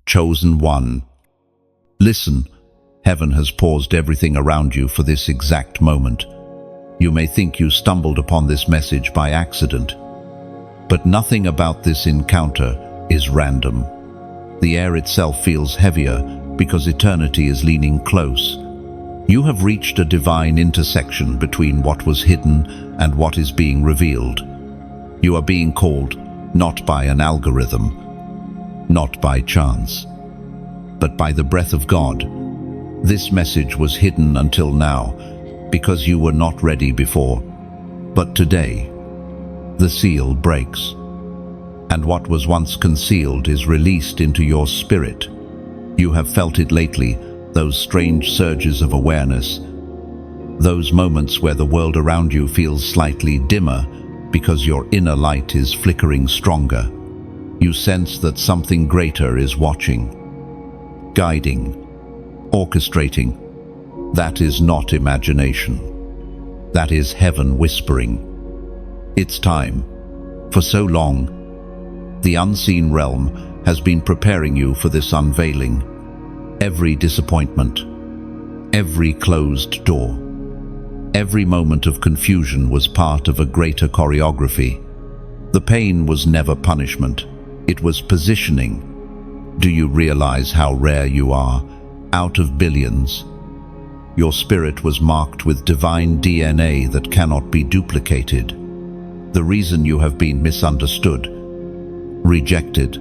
Chosen one. Listen, heaven has paused everything around you for this exact moment. You may think you stumbled upon this message by accident, but nothing about this encounter is random. The air itself feels heavier because eternity is leaning close. You have reached a divine intersection between what was hidden and what is being revealed. You are being called not by an algorithm, not by chance, but by the breath of God. This message was hidden until now because you were not ready before. But today, the seal breaks, and what was once concealed is released into your spirit. You have felt it lately, those strange surges of awareness, those moments where the world around you feels slightly dimmer because your inner light is flickering stronger. You sense that something greater is watching, guiding, orchestrating. That is not imagination. That is heaven whispering. It's time. For so long, the unseen realm has been preparing you for this unveiling. Every disappointment, every closed door, every moment of confusion was part of a greater choreography. The pain was never punishment, it was positioning. Do you realize how rare you are? Out of billions, your spirit was marked with divine DNA that cannot be duplicated. The reason you have been misunderstood, rejected,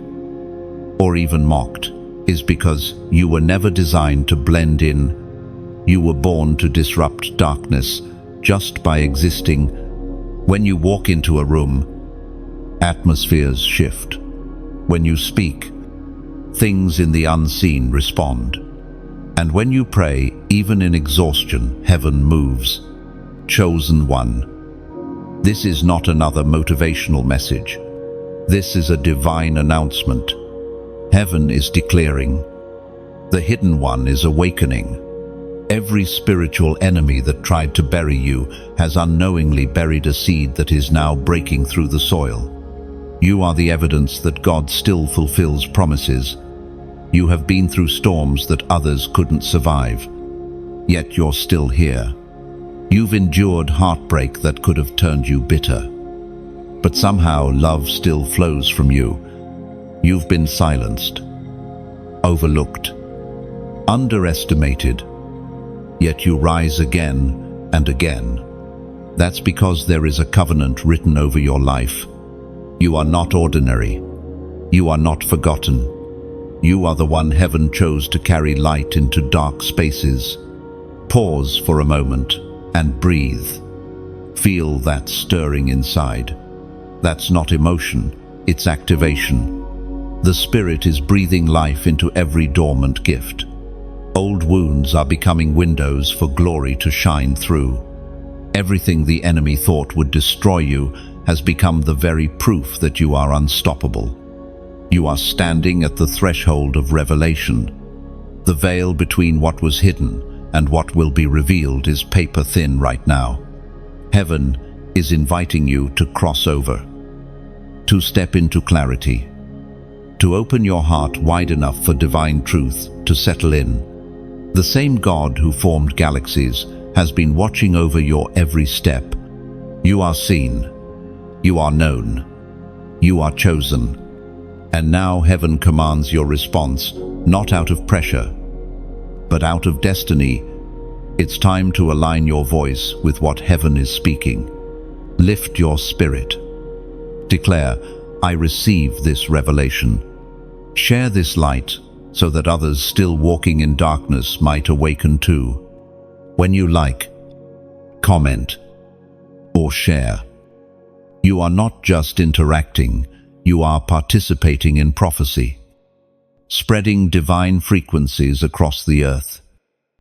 or even mocked is because you were never designed to blend in. You were born to disrupt darkness just by existing. When you walk into a room, atmospheres shift. When you speak, things in the unseen respond. And when you pray, even in exhaustion, heaven moves. Chosen one. This is not another motivational message. This is a divine announcement. Heaven is declaring. The hidden one is awakening. Every spiritual enemy that tried to bury you has unknowingly buried a seed that is now breaking through the soil. You are the evidence that God still fulfills promises. You have been through storms that others couldn't survive, yet you're still here. You've endured heartbreak that could have turned you bitter, but somehow love still flows from you. You've been silenced, overlooked, underestimated, yet you rise again and again. That's because there is a covenant written over your life. You are not ordinary. You are not forgotten. You are the one heaven chose to carry light into dark spaces. Pause for a moment and breathe. Feel that stirring inside. That's not emotion, it's activation. The Spirit is breathing life into every dormant gift. Old wounds are becoming windows for glory to shine through. Everything the enemy thought would destroy you has become the very proof that you are unstoppable. You are standing at the threshold of revelation. The veil between what was hidden and what will be revealed is paper thin right now. Heaven is inviting you to cross over, to step into clarity, to open your heart wide enough for divine truth to settle in. The same God who formed galaxies has been watching over your every step. You are seen, you are known, you are chosen. And now heaven commands your response, not out of pressure, but out of destiny. It's time to align your voice with what heaven is speaking. Lift your spirit. Declare, I receive this revelation. Share this light so that others still walking in darkness might awaken too. When you like, comment, or share, you are not just interacting, you are participating in prophecy, spreading divine frequencies across the earth.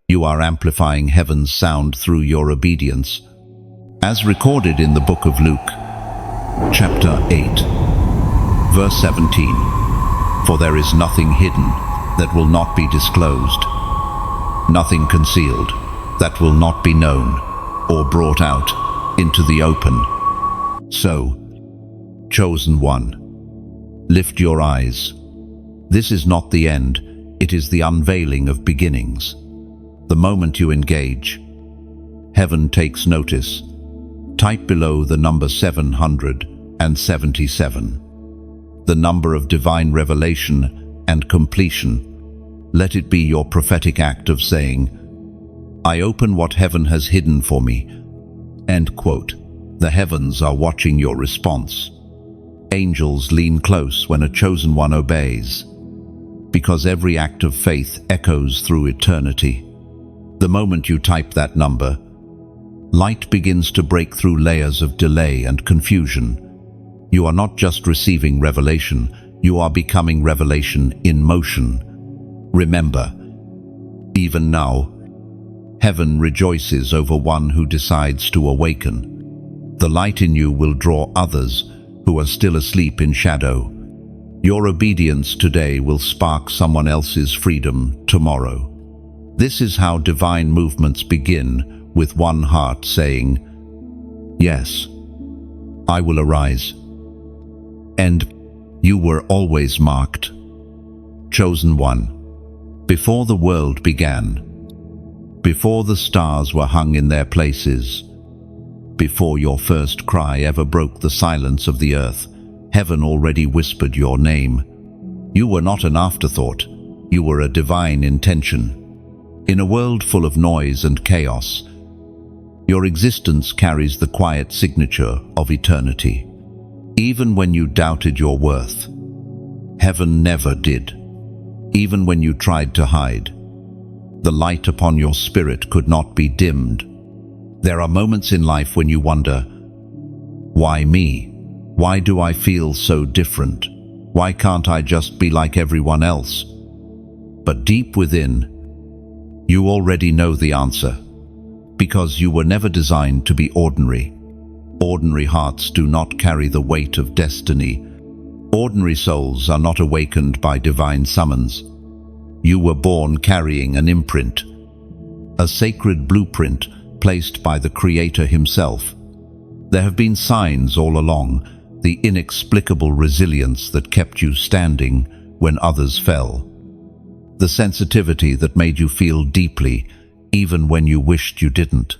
You are amplifying heaven's sound through your obedience. As recorded in the book of Luke, chapter 8, verse 17, for there is nothing hidden that will not be disclosed, nothing concealed that will not be known or brought out into the open. So, chosen one, lift your eyes. This is not the end, it is the unveiling of beginnings. The moment you engage, heaven takes notice. Type below the number 777, the number of divine revelation and completion. Let it be your prophetic act of saying, "I open what heaven has hidden for me." End quote. The heavens are watching your response. Angels lean close when a chosen one obeys, because every act of faith echoes through eternity. The moment you type that number, light begins to break through layers of delay and confusion. You are not just receiving revelation, you are becoming revelation in motion. Remember, even now, heaven rejoices over one who decides to awaken. The light in you will draw others who are still asleep in shadow. Your obedience today will spark someone else's freedom tomorrow. This is how divine movements begin, with one heart saying, "Yes, I will arise." And you were always marked, chosen one, before the world began, before the stars were hung in their places, before your first cry ever broke the silence of the earth. Heaven already whispered your name. You were not an afterthought, you were a divine intention. In a world full of noise and chaos, your existence carries the quiet signature of eternity. Even when you doubted your worth, heaven never did. Even when you tried to hide, the light upon your spirit could not be dimmed. There are moments in life when you wonder, why me? Why do I feel so different? Why can't I just be like everyone else? But deep within, you already know the answer, because you were never designed to be ordinary. Ordinary hearts do not carry the weight of destiny. Ordinary souls are not awakened by divine summons. You were born carrying an imprint, a sacred blueprint placed by the Creator himself. There have been signs all along, the inexplicable resilience that kept you standing when others fell, the sensitivity that made you feel deeply even when you wished you didn't,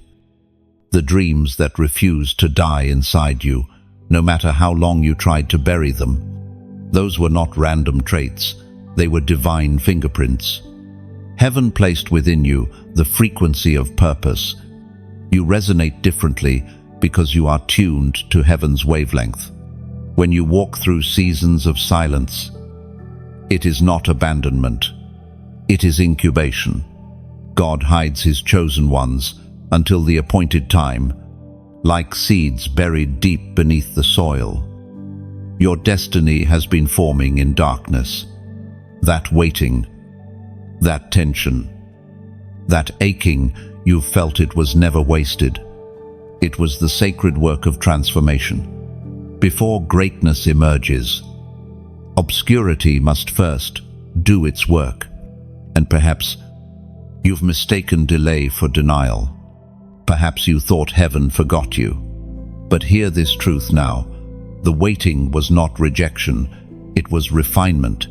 the dreams that refused to die inside you, no matter how long you tried to bury them. Those were not random traits, they were divine fingerprints. Heaven placed within you the frequency of purpose. You resonate differently because you are tuned to heaven's wavelength. When you walk through seasons of silence, it is not abandonment, it is incubation. God hides his chosen ones until the appointed time, like seeds buried deep beneath the soil. Your destiny has been forming in darkness. That waiting, that tension, that aching, you felt it was never wasted. It was the sacred work of transformation. Before greatness emerges, obscurity must first do its work. And perhaps you've mistaken delay for denial. Perhaps you thought heaven forgot you. But hear this truth now. The waiting was not rejection, it was refinement.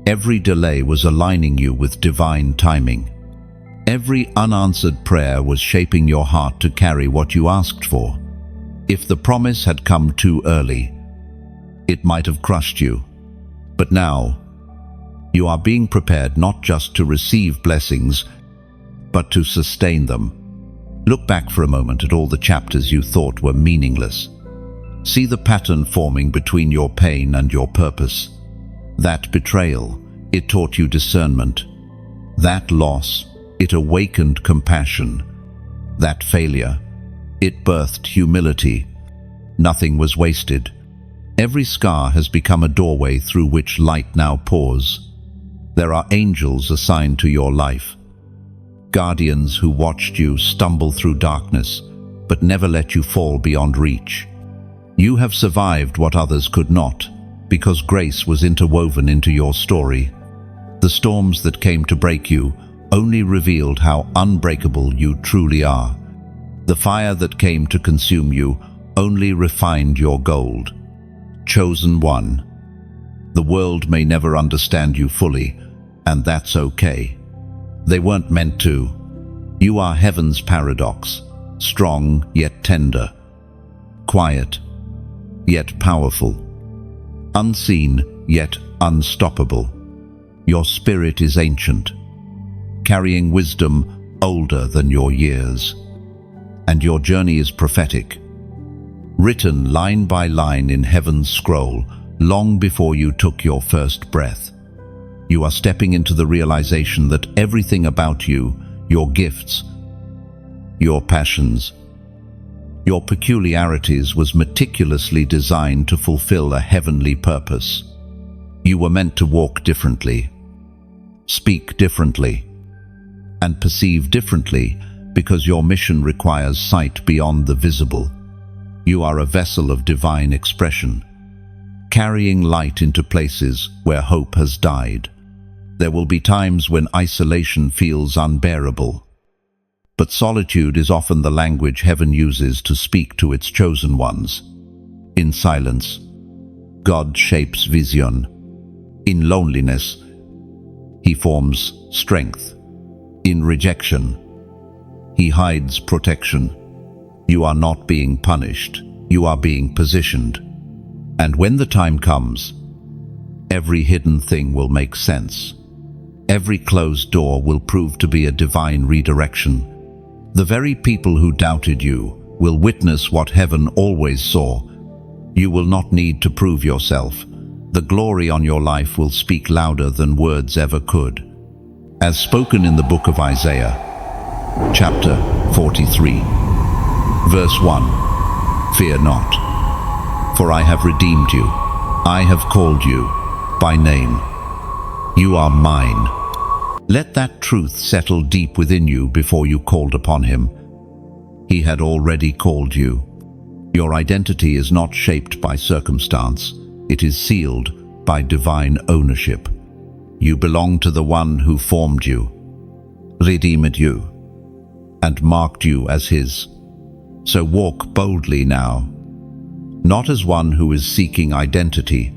Every delay was aligning you with divine timing. Every unanswered prayer was shaping your heart to carry what you asked for. If the promise had come too early, it might have crushed you. But now, you are being prepared not just to receive blessings, but to sustain them. Look back for a moment at all the chapters you thought were meaningless. See the pattern forming between your pain and your purpose. That betrayal, it taught you discernment. That loss, it awakened compassion. That failure, it birthed humility. Nothing was wasted. Every scar has become a doorway through which light now pours. There are angels assigned to your life, guardians who watched you stumble through darkness, but never let you fall beyond reach. You have survived what others could not, because grace was interwoven into your story. The storms that came to break you only revealed how unbreakable you truly are. The fire that came to consume you only refined your gold. Chosen one. The world may never understand you fully, and that's okay. They weren't meant to. You are heaven's paradox, strong yet tender, quiet yet powerful, unseen yet unstoppable. Your spirit is ancient, carrying wisdom older than your years. And your journey is prophetic, written line by line in heaven's scroll, long before you took your first breath. You are stepping into the realization that everything about you, your gifts, your passions, your peculiarities was meticulously designed to fulfill a heavenly purpose. You were meant to walk differently, speak differently, and perceive differently because your mission requires sight beyond the visible. You are a vessel of divine expression, carrying light into places where hope has died. There will be times when isolation feels unbearable, but solitude is often the language heaven uses to speak to its chosen ones. In silence, God shapes vision. In loneliness, He forms strength. In rejection, He hides protection. You are not being punished, you are being positioned. And when the time comes, every hidden thing will make sense. Every closed door will prove to be a divine redirection. The very people who doubted you will witness what heaven always saw. You will not need to prove yourself. The glory on your life will speak louder than words ever could. As spoken in the book of Isaiah, chapter 43, verse 1, "Fear not, for I have redeemed you. I have called you by name. You are mine." Let that truth settle deep within you before you called upon Him. He had already called you. Your identity is not shaped by circumstance. It is sealed by divine ownership. You belong to the one who formed you, redeemed you, and marked you as His. So walk boldly now, not as one who is seeking identity,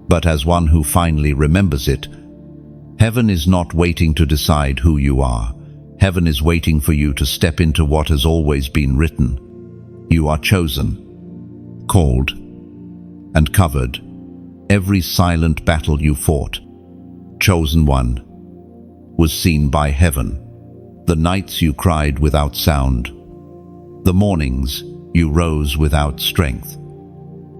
but as one who finally remembers it. Heaven is not waiting to decide who you are. Heaven is waiting for you to step into what has always been written. You are chosen, called, and covered. Every silent battle you fought, chosen one, was seen by heaven. The nights you cried without sound, the mornings you rose without strength,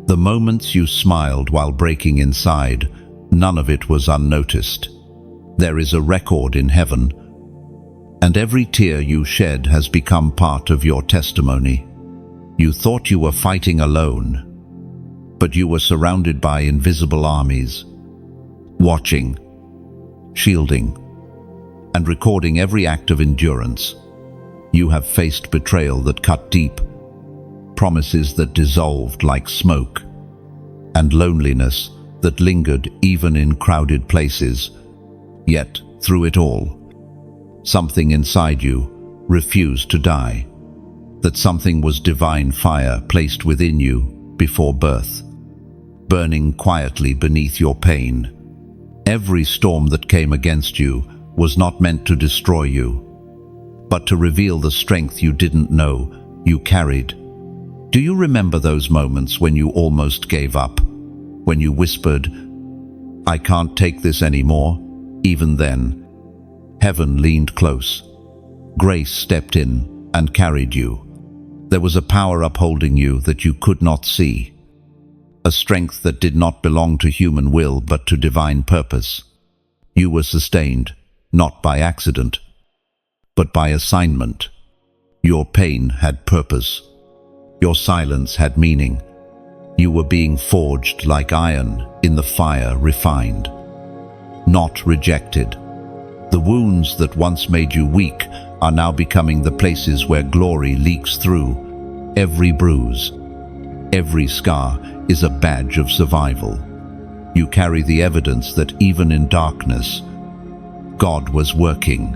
the moments you smiled while breaking inside, none of it was unnoticed. There is a record in heaven, and every tear you shed has become part of your testimony. You thought you were fighting alone, but you were surrounded by invisible armies, watching, shielding, and recording every act of endurance. You have faced betrayal that cut deep, promises that dissolved like smoke, and loneliness that lingered even in crowded places. Yet, through it all, something inside you refused to die. That something was divine fire placed within you before birth, burning quietly beneath your pain. Every storm that came against you was not meant to destroy you, but to reveal the strength you didn't know you carried. Do you remember those moments when you almost gave up? When you whispered, "I can't take this anymore"? Even then, heaven leaned close. Grace stepped in and carried you. There was a power upholding you that you could not see, a strength that did not belong to human will but to divine purpose. You were sustained, not by accident, but by assignment. Your pain had purpose. Your silence had meaning. You were being forged like iron in the fire, refined, not rejected. The wounds that once made you weak are now becoming the places where glory leaks through. Every bruise, every scar is a badge of survival. You carry the evidence that even in darkness, God was working.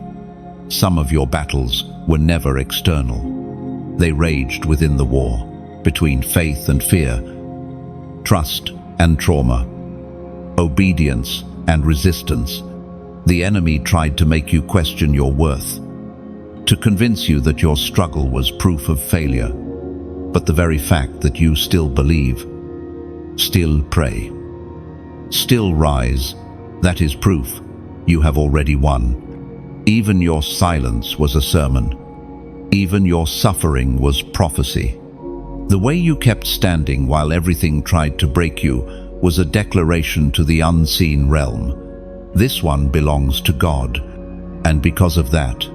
Some of your battles were never external. They raged within the war, between faith and fear, trust and trauma. obedience, and resistance. The enemy tried to make you question your worth, to convince you that your struggle was proof of failure. But the very fact that you still believe, still pray, still rise, that is proof you have already won. Even your silence was a sermon. Even your suffering was prophecy. The way you kept standing while everything tried to break you was a declaration to the unseen realm. This one belongs to God, and because of that,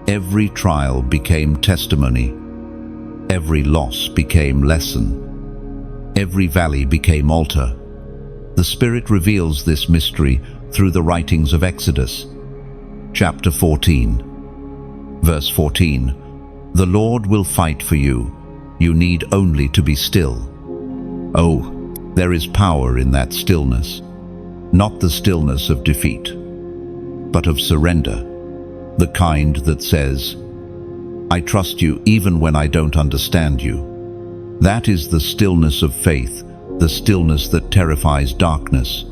every trial became testimony. Every loss became lesson. Every valley became altar. The Spirit reveals this mystery through the writings of Exodus. Chapter 14, verse 14. The Lord will fight for you. You need only to be still. Oh, there is power in that stillness. Not the stillness of defeat, but of surrender. The kind that says, I trust you even when I don't understand you. That is the stillness of faith, the stillness that terrifies darkness.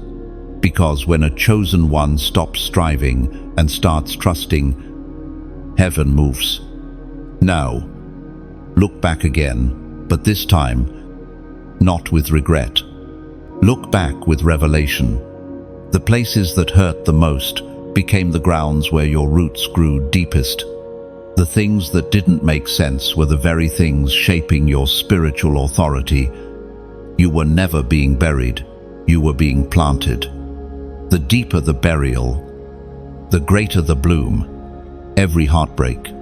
Because when a chosen one stops striving and starts trusting, heaven moves. Now, look back again, but this time, not with regret. Look back with revelation. The places that hurt the most became the grounds where your roots grew deepest. The things that didn't make sense were the very things shaping your spiritual authority. You were never being buried, you were being planted. The deeper the burial, the greater the bloom. Every heartbreak,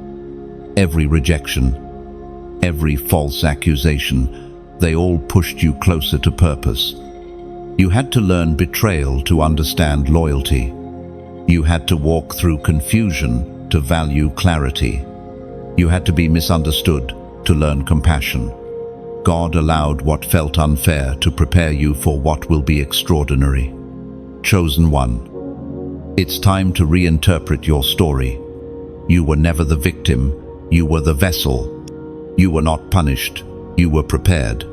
every rejection, every false accusation, they all pushed you closer to purpose. You had to learn betrayal to understand loyalty. You had to walk through confusion to value clarity. You had to be misunderstood to learn compassion. God allowed what felt unfair to prepare you for what will be extraordinary. Chosen one. It's time to reinterpret your story. You were never the victim, you were the vessel. You were not punished, you were prepared.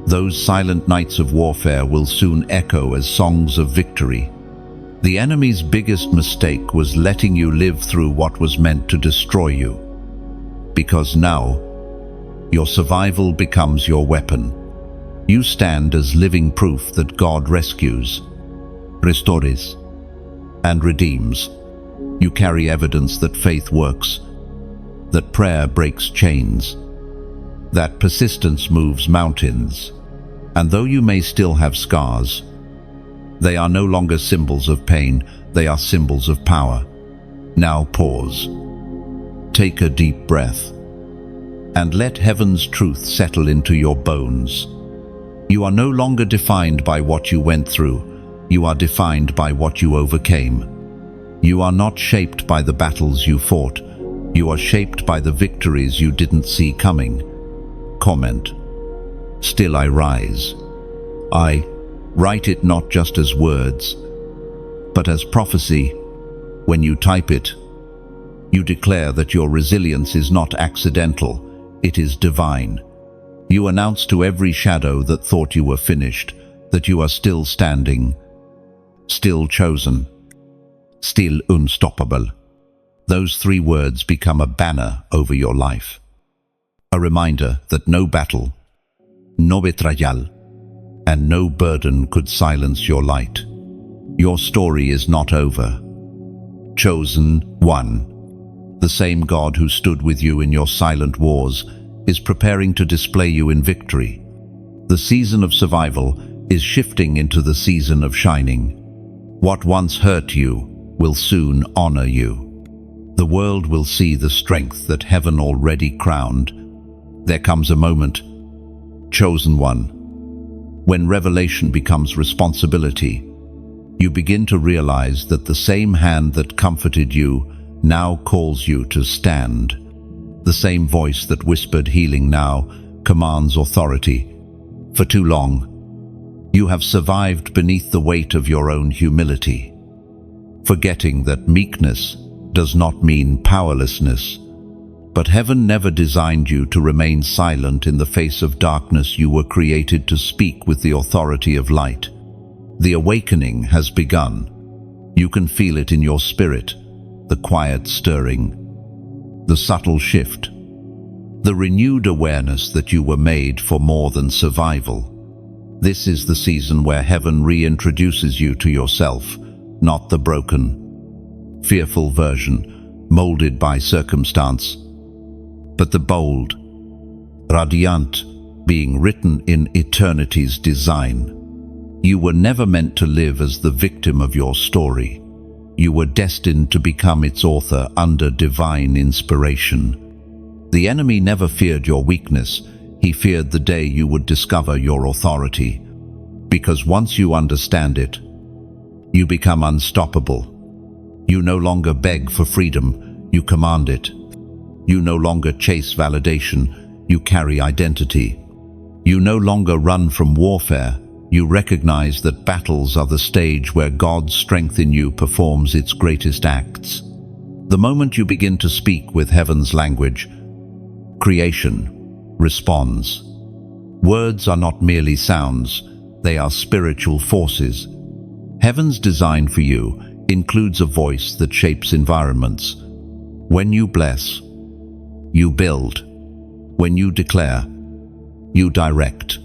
Those silent nights of warfare will soon echo as songs of victory. The enemy's biggest mistake was letting you live through what was meant to destroy you. Because now, your survival becomes your weapon. You stand as living proof that God rescues, restores, and redeems. You carry evidence that faith works, that prayer breaks chains, that persistence moves mountains. And though you may still have scars, they are no longer symbols of pain, they are symbols of power. Now pause. Take a deep breath, and let heaven's truth settle into your bones. You are no longer defined by what you went through, you are defined by what you overcame. You are not shaped by the battles you fought, you are shaped by the victories you didn't see coming. Comment. Still I rise. I write it not just as words, but as prophecy. When you type it, you declare that your resilience is not accidental, it is divine. You announce to every shadow that thought you were finished, that you are still standing, still chosen, still unstoppable. Those 3 words become a banner over your life. A reminder that no battle, no betrayal, and no burden could silence your light. Your story is not over. Chosen one. The same God who stood with you in your silent wars is preparing to display you in victory. The season of survival is shifting into the season of shining. What once hurt you will soon honor you. The world will see the strength that heaven already crowned. There comes a moment, chosen one, when revelation becomes responsibility. You begin to realize that the same hand that comforted you now calls you to stand. The same voice that whispered healing now commands authority. For too long, you have survived beneath the weight of your own humility, forgetting that meekness does not mean powerlessness. But heaven never designed you to remain silent in the face of darkness. You were created to speak with the authority of light. The awakening has begun. You can feel it in your spirit, the quiet stirring, the subtle shift, the renewed awareness that you were made for more than survival. This is the season where heaven reintroduces you to yourself, not the broken, fearful version, molded by circumstance, but the bold, radiant being written in eternity's design. You were never meant to live as the victim of your story. You were destined to become its author under divine inspiration. The enemy never feared your weakness. He feared the day you would discover your authority. Because once you understand it, you become unstoppable. You no longer beg for freedom, you command it. You no longer chase validation, you carry identity. You no longer run from warfare, you recognize that battles are the stage where God's strength in you performs its greatest acts. The moment you begin to speak with heaven's language, creation responds. Words are not merely sounds, they are spiritual forces. Heaven's design for you includes a voice that shapes environments. When you bless, you build. When you declare, you direct.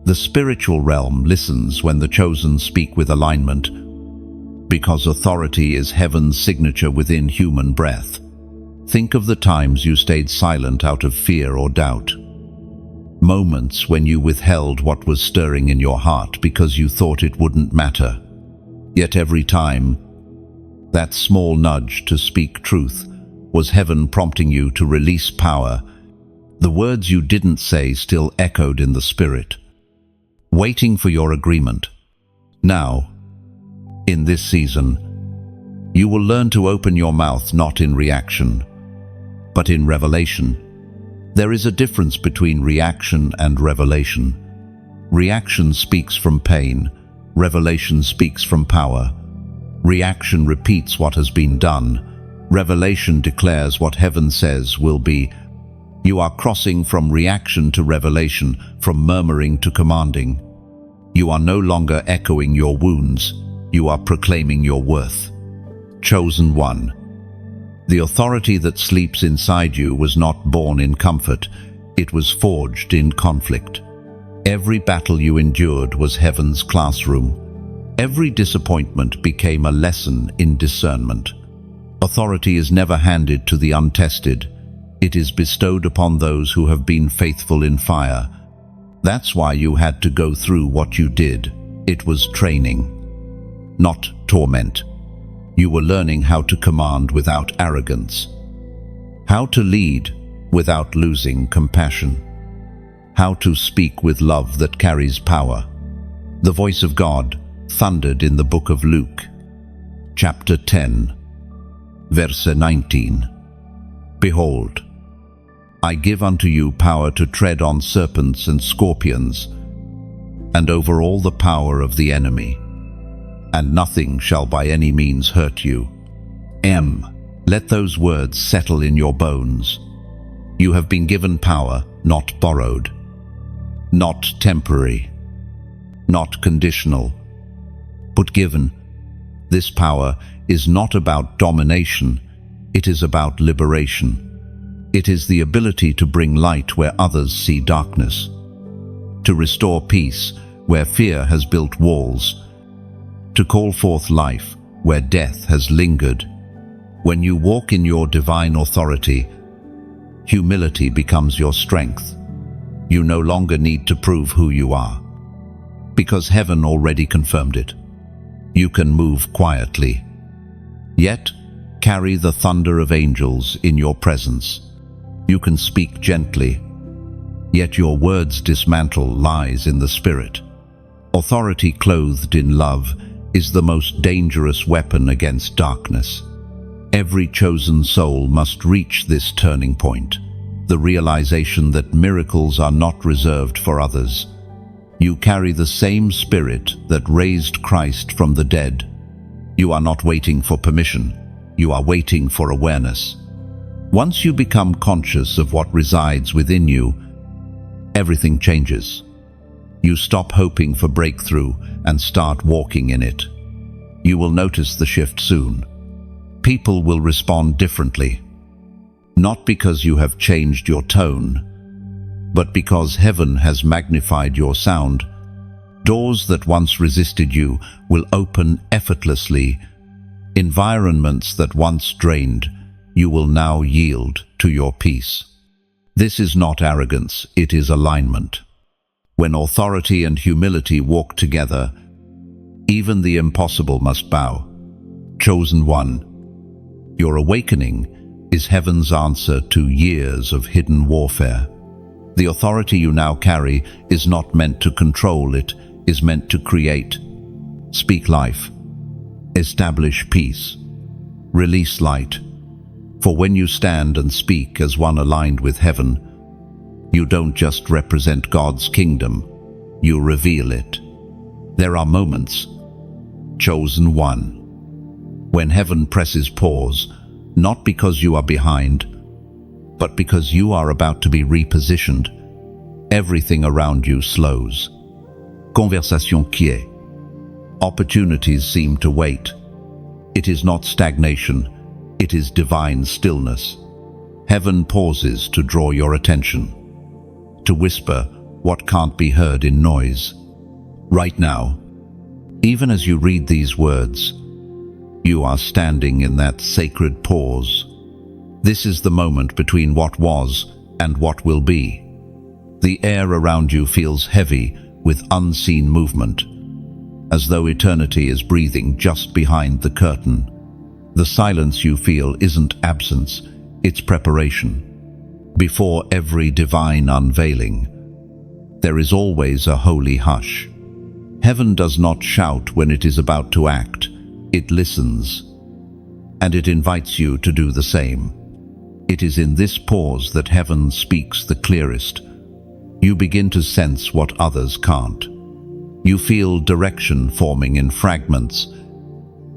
The spiritual realm listens when the chosen speak with alignment, because authority is heaven's signature within human breath. Think of the times you stayed silent out of fear or doubt. Moments when you withheld what was stirring in your heart because you thought it wouldn't matter. Yet every time, that small nudge to speak truth was heaven prompting you to release power. The words you didn't say still echoed in the spirit, waiting for your agreement. Now, in this season, you will learn to open your mouth not in reaction, but in revelation. There is a difference between reaction and revelation. Reaction speaks from pain, revelation speaks from power. Reaction repeats what has been done. Revelation declares what heaven says will be. You are crossing from reaction to revelation, from murmuring to commanding. You are no longer echoing your wounds, you are proclaiming your worth. Chosen one. The authority that sleeps inside you was not born in comfort, it was forged in conflict. Every battle you endured was heaven's classroom. Every disappointment became a lesson in discernment. Authority is never handed to the untested. It is bestowed upon those who have been faithful in fire. That's why you had to go through what you did. It was training, not torment. You were learning how to command without arrogance, how to lead without losing compassion, how to speak with love that carries power. The voice of God thundered in the book of Luke, chapter 10, verse 19. Behold, I give unto you power to tread on serpents and scorpions, and over all the power of the enemy, and nothing shall by any means hurt you. Let those words settle in your bones. You have been given power, not borrowed, not temporary, not conditional, but given. This power is not about domination, it is about liberation. It is the ability to bring light where others see darkness, to restore peace where fear has built walls, to call forth life where death has lingered. When you walk in your divine authority, humility becomes your strength. You no longer need to prove who you are, because heaven already confirmed it. You can move quietly, yet carry the thunder of angels in your presence. You can speak gently, yet your words dismantle lies in the spirit. Authority clothed in love is the most dangerous weapon against darkness. Every chosen soul must reach this turning point, the realization that miracles are not reserved for others. You carry the same spirit that raised Christ from the dead. You are not waiting for permission, you are waiting for awareness. Once you become conscious of what resides within you, everything changes. You stop hoping for breakthrough and start walking in it. You will notice the shift soon. People will respond differently. Not because you have changed your tone, but because heaven has magnified your sound. Doors that once resisted you will open effortlessly. Environments that once drained, you will now yield to your peace. This is not arrogance, it is alignment. When authority and humility walk together, even the impossible must bow. Chosen one, your awakening is heaven's answer to years of hidden warfare. The authority you now carry is not meant to control, it is meant to create. Speak life. Establish peace. Release light. For when you stand and speak as one aligned with heaven, you don't just represent God's kingdom, you reveal it. There are moments, chosen one, when heaven presses pause, not because you are behind, but because you are about to be repositioned. Everything around you slows. Conversation quiet. Opportunities seem to wait. It is not stagnation, it is divine stillness. Heaven pauses to draw your attention, to whisper what can't be heard in noise. Right now, even as you read these words, you are standing in that sacred pause. This is the moment between what was and what will be. The air around you feels heavy with unseen movement, as though eternity is breathing just behind the curtain. The silence you feel isn't absence, it's preparation. Before every divine unveiling, there is always a holy hush. Heaven does not shout when it is about to act, it listens, and it invites you to do the same. It is in this pause that heaven speaks the clearest. You begin to sense what others can't. You feel direction forming in fragments,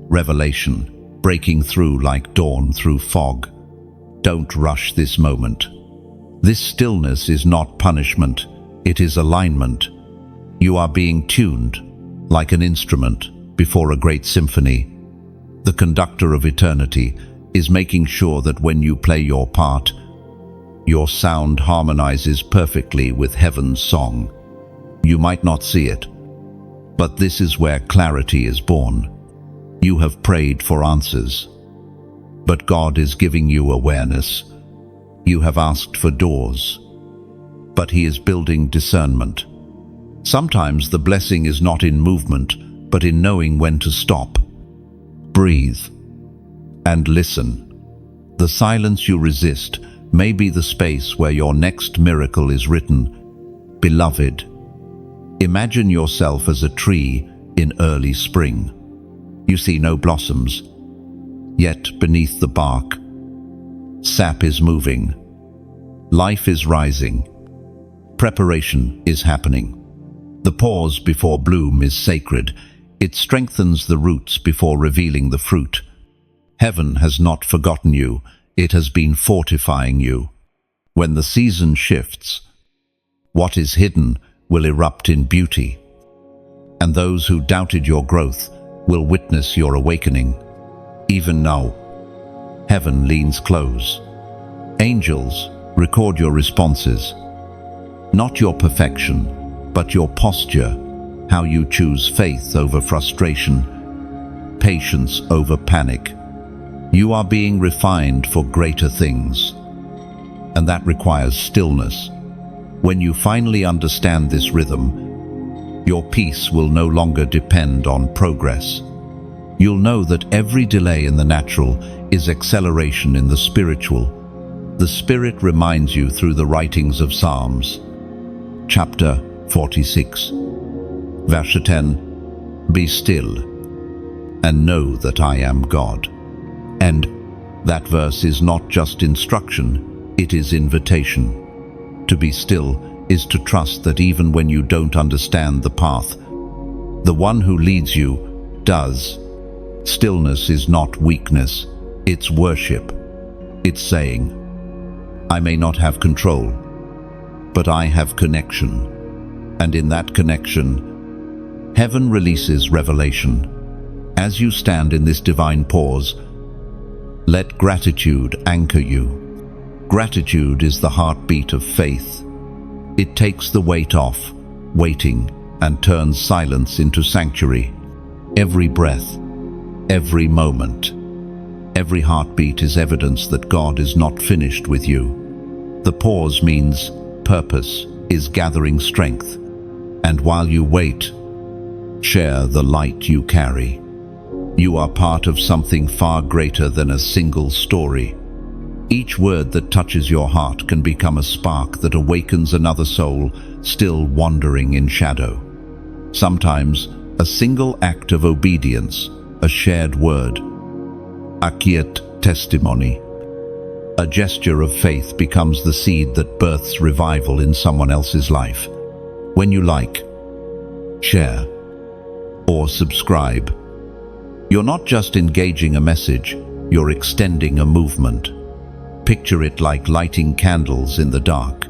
revelation breaking through like dawn through fog. Don't rush this moment. This stillness is not punishment, it is alignment. You are being tuned like an instrument before a great symphony. The conductor of eternity is making sure that when you play your part, your sound harmonizes perfectly with heaven's song. You might not see it, but this is where clarity is born. You have prayed for answers, but God is giving you awareness. You have asked for doors, but He is building discernment. Sometimes the blessing is not in movement, but in knowing when to stop. Breathe and listen. The silence you resist may be the space where your next miracle is written. Beloved, imagine yourself as a tree in early spring. You see no blossoms, yet beneath the bark, sap is moving. Life is rising. Preparation is happening. The pause before bloom is sacred. It strengthens the roots before revealing the fruit. Heaven has not forgotten you. It has been fortifying you. When the season shifts, what is hidden will erupt in beauty. And those who doubted your growth will witness your awakening. Even now, heaven leans close. Angels record your responses. Not your perfection, but your posture, how you choose faith over frustration, patience over panic. You are being refined for greater things, and that requires stillness. When you finally understand this rhythm, your peace will no longer depend on progress. You'll know that every delay in the natural is acceleration in the spiritual. The Spirit reminds you through the writings of Psalms. Chapter 46, verse 10, Be still and know that I am God. And that verse is not just instruction, it is invitation. To be still is to trust that even when you don't understand the path, the one who leads you does. Stillness is not weakness, it's worship. It's saying, I may not have control, but I have connection. And in that connection, heaven releases revelation. As you stand in this divine pause, let gratitude anchor you. Gratitude is the heartbeat of faith. It takes the weight off, waiting, and turns silence into sanctuary. Every breath, every moment, every heartbeat is evidence that God is not finished with you. The pause means purpose is gathering strength. And while you wait, share the light you carry. You are part of something far greater than a single story. Each word that touches your heart can become a spark that awakens another soul still wandering in shadow. Sometimes, a single act of obedience, a shared word, a quiet testimony, a gesture of faith becomes the seed that births revival in someone else's life. When you like, share, or subscribe, you're not just engaging a message, you're extending a movement. Picture it like lighting candles in the dark.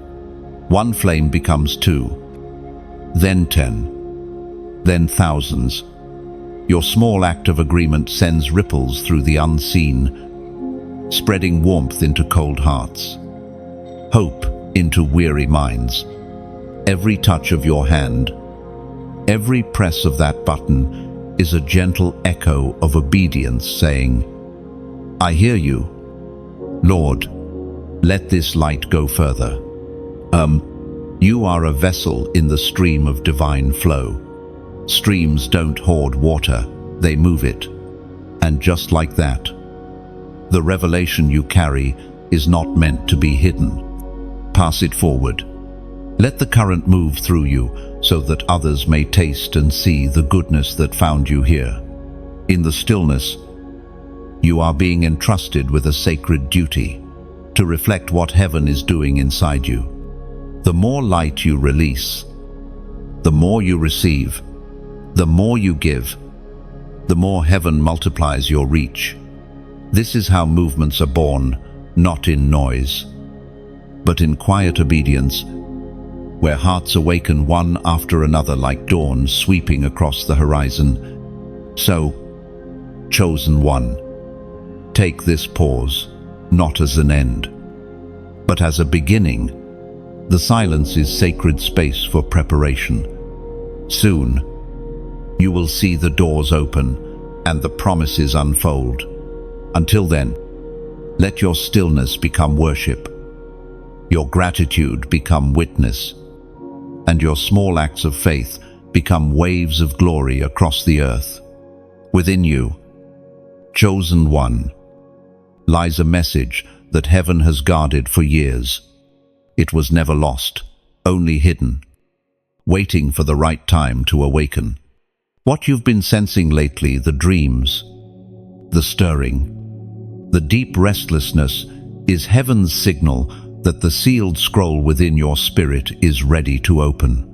One flame becomes 2, then 10, then thousands. Your small act of agreement sends ripples through the unseen, spreading warmth into cold hearts, hope into weary minds. Every touch of your hand, every press of that button is a gentle echo of obedience saying, "I hear you. Lord, let this light go further." You are a vessel in the stream of divine flow. Streams don't hoard water, they move it. And just like that, the revelation you carry is not meant to be hidden. Pass it forward. Let the current move through you so that others may taste and see the goodness that found you here. In the stillness, you are being entrusted with a sacred duty to reflect what heaven is doing inside you. The more light you release, the more you receive, the more you give, the more heaven multiplies your reach. This is how movements are born, not in noise, but in quiet obedience, where hearts awaken one after another like dawn sweeping across the horizon. So, chosen one, take this pause, not as an end, but as a beginning. The silence is sacred space for preparation. Soon, you will see the doors open and the promises unfold. Until then, let your stillness become worship, your gratitude become witness, and your small acts of faith become waves of glory across the earth. Within you, chosen one, lies a message that heaven has guarded for years. It was never lost, only hidden, waiting for the right time to awaken. What you've been sensing lately, the dreams, the stirring, the deep restlessness, is heaven's signal that the sealed scroll within your spirit is ready to open.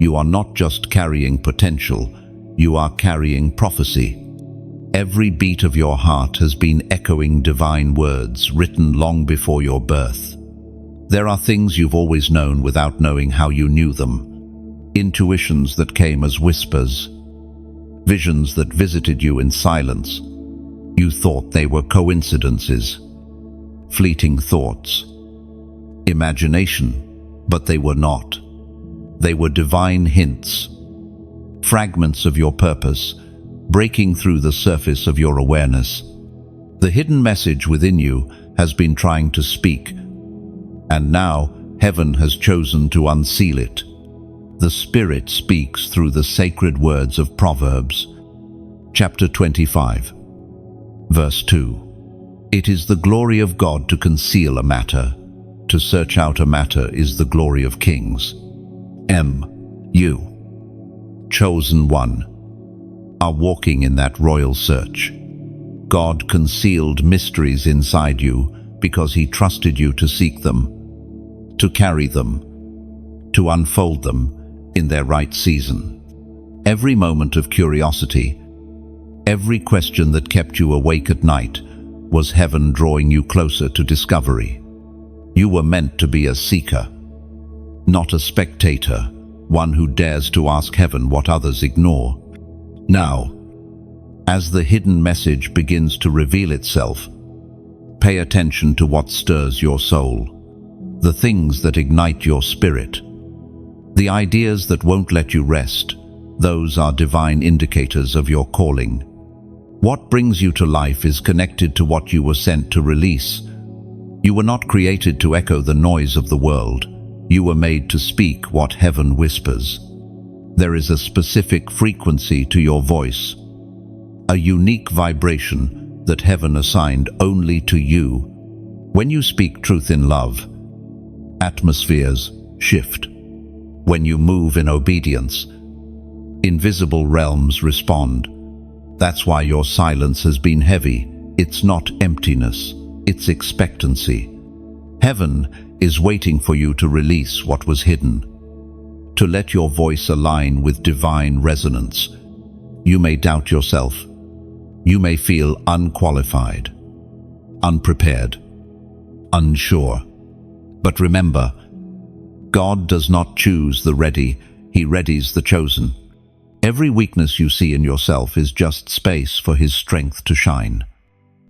You are not just carrying potential, you are carrying prophecy. Every beat of your heart has been echoing divine words written long before your birth. There are things you've always known without knowing how you knew them. Intuitions that came as whispers. Visions that visited you in silence. You thought they were coincidences. Fleeting thoughts. Imagination, but they were not. They were divine hints. Fragments of your purpose, breaking through the surface of your awareness. The hidden message within you has been trying to speak, and now heaven has chosen to unseal it. The Spirit speaks through the sacred words of Proverbs, chapter 25, verse 2. It is the glory of God to conceal a matter. To search out a matter is the glory of kings. You, chosen one, are walking in that royal search. God concealed mysteries inside you because He trusted you to seek them, to carry them, to unfold them in their right season. Every moment of curiosity, every question that kept you awake at night, was heaven drawing you closer to discovery. You were meant to be a seeker, not a spectator, one who dares to ask heaven what others ignore. Now, as the hidden message begins to reveal itself, pay attention to what stirs your soul, the things that ignite your spirit, the ideas that won't let you rest. Those are divine indicators of your calling. What brings you to life is connected to what you were sent to release. You were not created to echo the noise of the world. You were made to speak what heaven whispers. There is a specific frequency to your voice, a unique vibration that heaven assigned only to you. When you speak truth in love, atmospheres shift. When you move in obedience, invisible realms respond. That's why your silence has been heavy. It's not emptiness, it's expectancy. Heaven is waiting for you to release what was hidden, to let your voice align with divine resonance. You may doubt yourself. You may feel unqualified, unprepared, unsure. But remember, God does not choose the ready, He readies the chosen. Every weakness you see in yourself is just space for His strength to shine.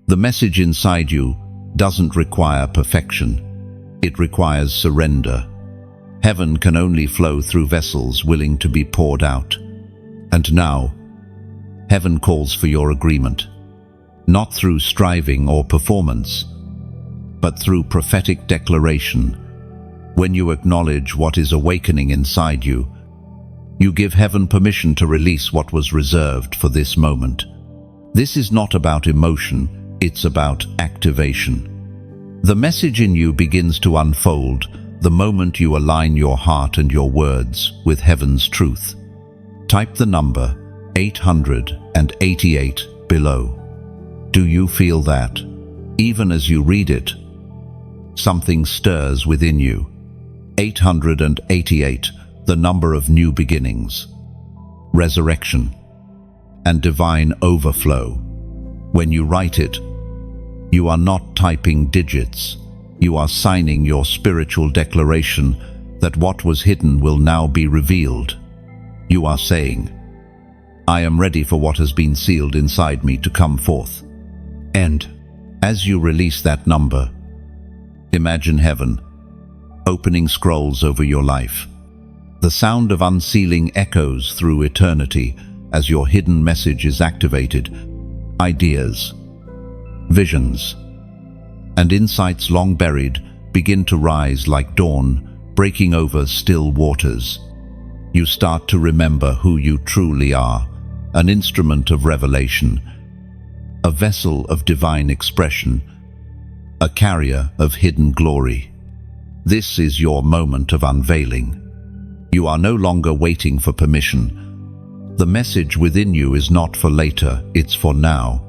The message inside you doesn't require perfection. It requires surrender. Heaven can only flow through vessels willing to be poured out. And now, heaven calls for your agreement, not through striving or performance, but through prophetic declaration. When you acknowledge what is awakening inside you, you give heaven permission to release what was reserved for this moment. This is not about emotion, it's about activation. The message in you begins to unfold the moment you align your heart and your words with heaven's truth. Type the number 888 below. Do you feel that? Even as you read it, something stirs within you. 888, the number of new beginnings, resurrection, and divine overflow. When you write it, you are not typing digits. You are signing your spiritual declaration that what was hidden will now be revealed. You are saying, I am ready for what has been sealed inside me to come forth. And as you release that number, imagine heaven opening scrolls over your life. The sound of unsealing echoes through eternity as your hidden message is activated. Ideas, visions, and insights long buried begin to rise like dawn, breaking over still waters. You start to remember who you truly are, an instrument of revelation, a vessel of divine expression, a carrier of hidden glory. This is your moment of unveiling. You are no longer waiting for permission. The message within you is not for later, it's for now.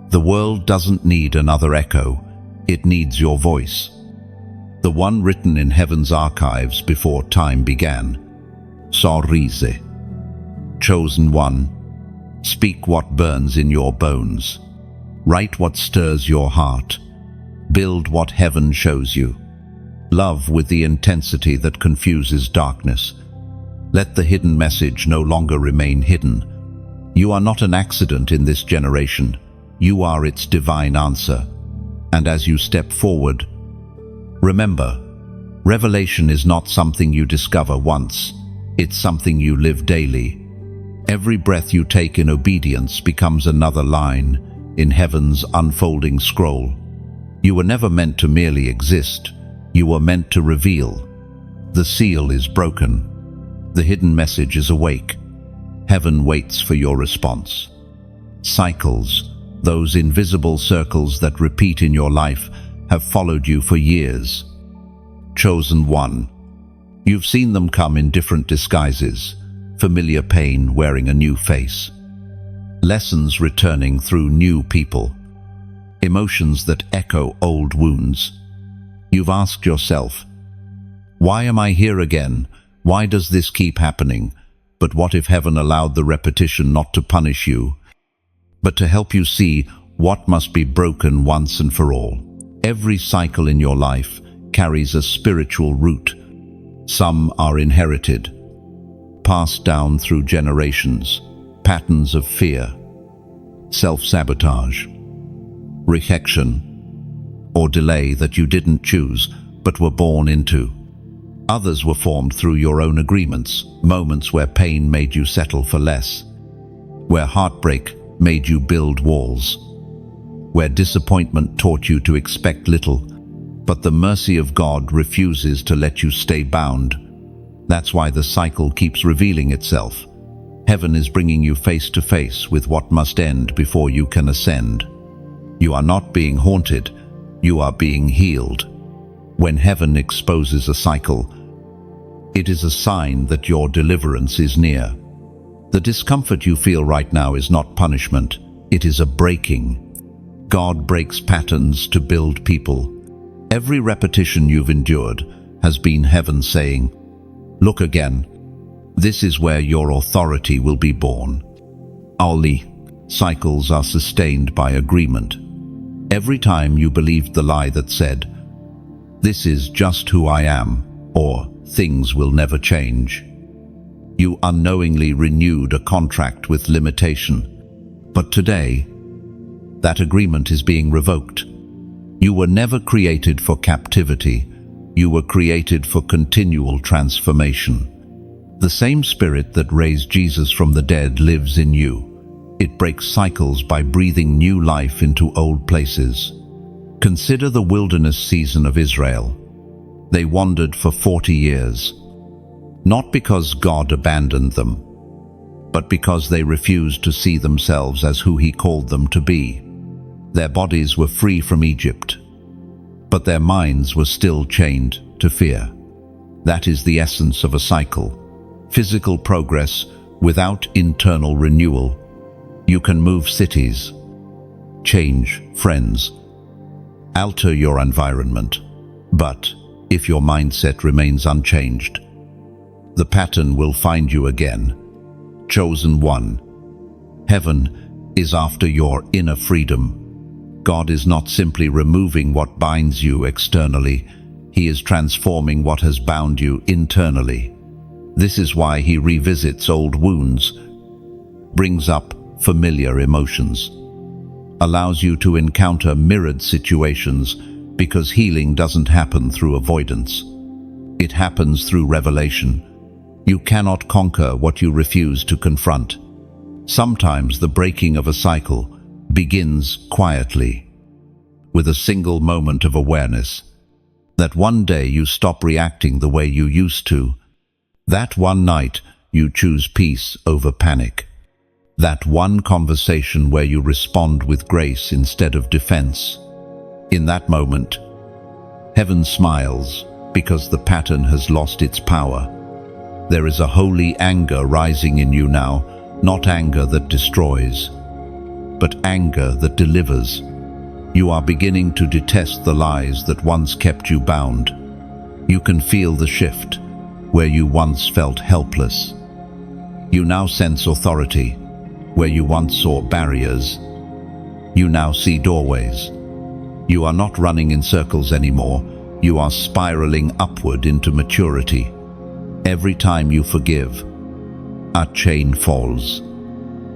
The world doesn't need another echo, it needs your voice. The one written in heaven's archives before time began. Sorrise. Chosen one, speak what burns in your bones. Write what stirs your heart. Build what heaven shows you. Love with the intensity that confuses darkness. Let the hidden message no longer remain hidden. You are not an accident in this generation. You are its divine answer. And as you step forward, remember, revelation is not something you discover once. It's something you live daily. Every breath you take in obedience becomes another line in heaven's unfolding scroll. You were never meant to merely exist. You were meant to reveal. The seal is broken. The hidden message is awake. Heaven waits for your response. Cycles, those invisible circles that repeat in your life, have followed you for years. Chosen one. You've seen them come in different disguises, familiar pain wearing a new face, lessons returning through new people, emotions that echo old wounds. You've asked yourself, why am I here again? Why does this keep happening? But what if heaven allowed the repetition not to punish you, but to help you see what must be broken once and for all? Every cycle in your life carries a spiritual root. Some are inherited, passed down through generations, patterns of fear, self-sabotage, rejection, or delay that you didn't choose but were born into. Others were formed through your own agreements, moments where pain made you settle for less, where heartbreak made you build walls, where disappointment taught you to expect little, but the mercy of God refuses to let you stay bound. That's why the cycle keeps revealing itself. Heaven is bringing you face to face with what must end before you can ascend. You are not being haunted, you are being healed. When heaven exposes a cycle, it is a sign that your deliverance is near. The discomfort you feel right now is not punishment, it is a breaking. God breaks patterns to build people. Every repetition you've endured has been heaven saying, "Look again. This is where your authority will be born." Ali, cycles are sustained by agreement. Every time you believed the lie that said, "This is just who I am," or "Things will never change," you unknowingly renewed a contract with limitation. But today, that agreement is being revoked. You were never created for captivity. You were created for continual transformation. The same Spirit that raised Jesus from the dead lives in you. It breaks cycles by breathing new life into old places. Consider the wilderness season of Israel. They wandered for 40 years, not because God abandoned them, but because they refused to see themselves as who He called them to be. Their bodies were free from Egypt, but their minds were still chained to fear. That is the essence of a cycle. Physical progress without internal renewal. You can move cities, change friends, alter your environment, but if your mindset remains unchanged, the pattern will find you again. Chosen one. Heaven is after your inner freedom. God is not simply removing what binds you externally, He is transforming what has bound you internally. This is why He revisits old wounds, brings up familiar emotions, allows you to encounter mirrored situations, because healing doesn't happen through avoidance. It happens through revelation. You cannot conquer what you refuse to confront. Sometimes the breaking of a cycle begins quietly, with a single moment of awareness, that one day you stop reacting the way you used to. That one night you choose peace over panic. That one conversation where you respond with grace instead of defense. In that moment, heaven smiles because the pattern has lost its power. There is a holy anger rising in you now, not anger that destroys, but anger that delivers. You are beginning to detest the lies that once kept you bound. You can feel the shift where you once felt helpless. You now sense authority where you once saw barriers. You now see doorways. You are not running in circles anymore. You are spiraling upward into maturity. Every time you forgive, a chain falls.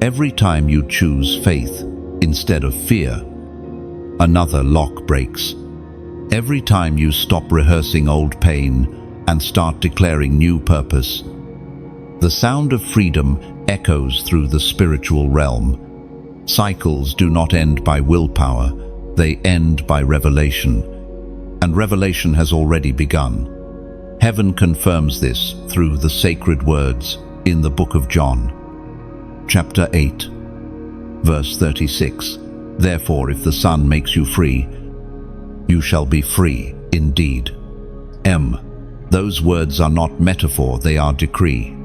Every time you choose faith instead of fear, another lock breaks. Every time you stop rehearsing old pain and start declaring new purpose, the sound of freedom echoes through the spiritual realm. Cycles do not end by willpower, they end by revelation. And revelation has already begun. Heaven confirms this through the sacred words in the book of John, chapter 8, verse 36. Therefore, if the Son makes you free, you shall be free indeed. Those words are not metaphor, they are decree.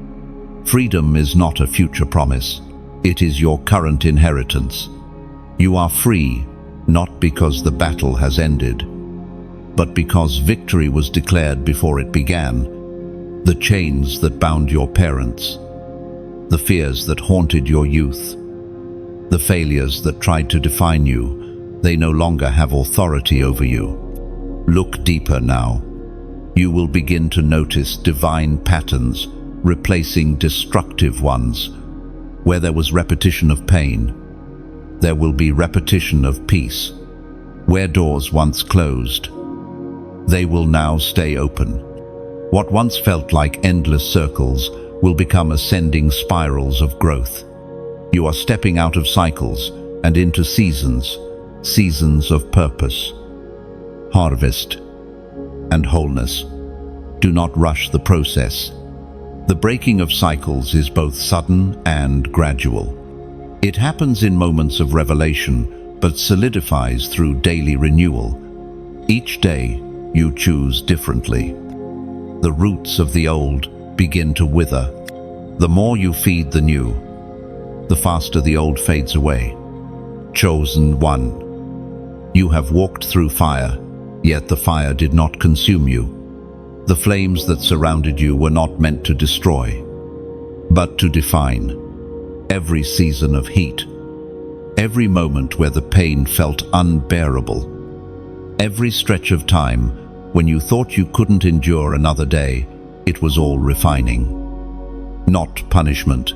Freedom is not a future promise, it is your current inheritance. You are free, not because the battle has ended, but because victory was declared before it began. The chains that bound your parents, the fears that haunted your youth, the failures that tried to define you, they no longer have authority over you. Look deeper now. You will begin to notice divine patterns replacing destructive ones. Where there was repetition of pain, there will be repetition of peace. Where doors once closed, they will now stay open. What once felt like endless circles will become ascending spirals of growth. You are stepping out of cycles and into seasons, seasons of purpose, harvest, and wholeness. Do not rush the process. The breaking of cycles is both sudden and gradual. It happens in moments of revelation, but solidifies through daily renewal. Each day, you choose differently. The roots of the old begin to wither. The more you feed the new, the faster the old fades away. Chosen one. You have walked through fire, yet the fire did not consume you. The flames that surrounded you were not meant to destroy, but to define. Every season of heat, every moment where the pain felt unbearable, every stretch of time when you thought you couldn't endure another day, it was all refining, not punishment.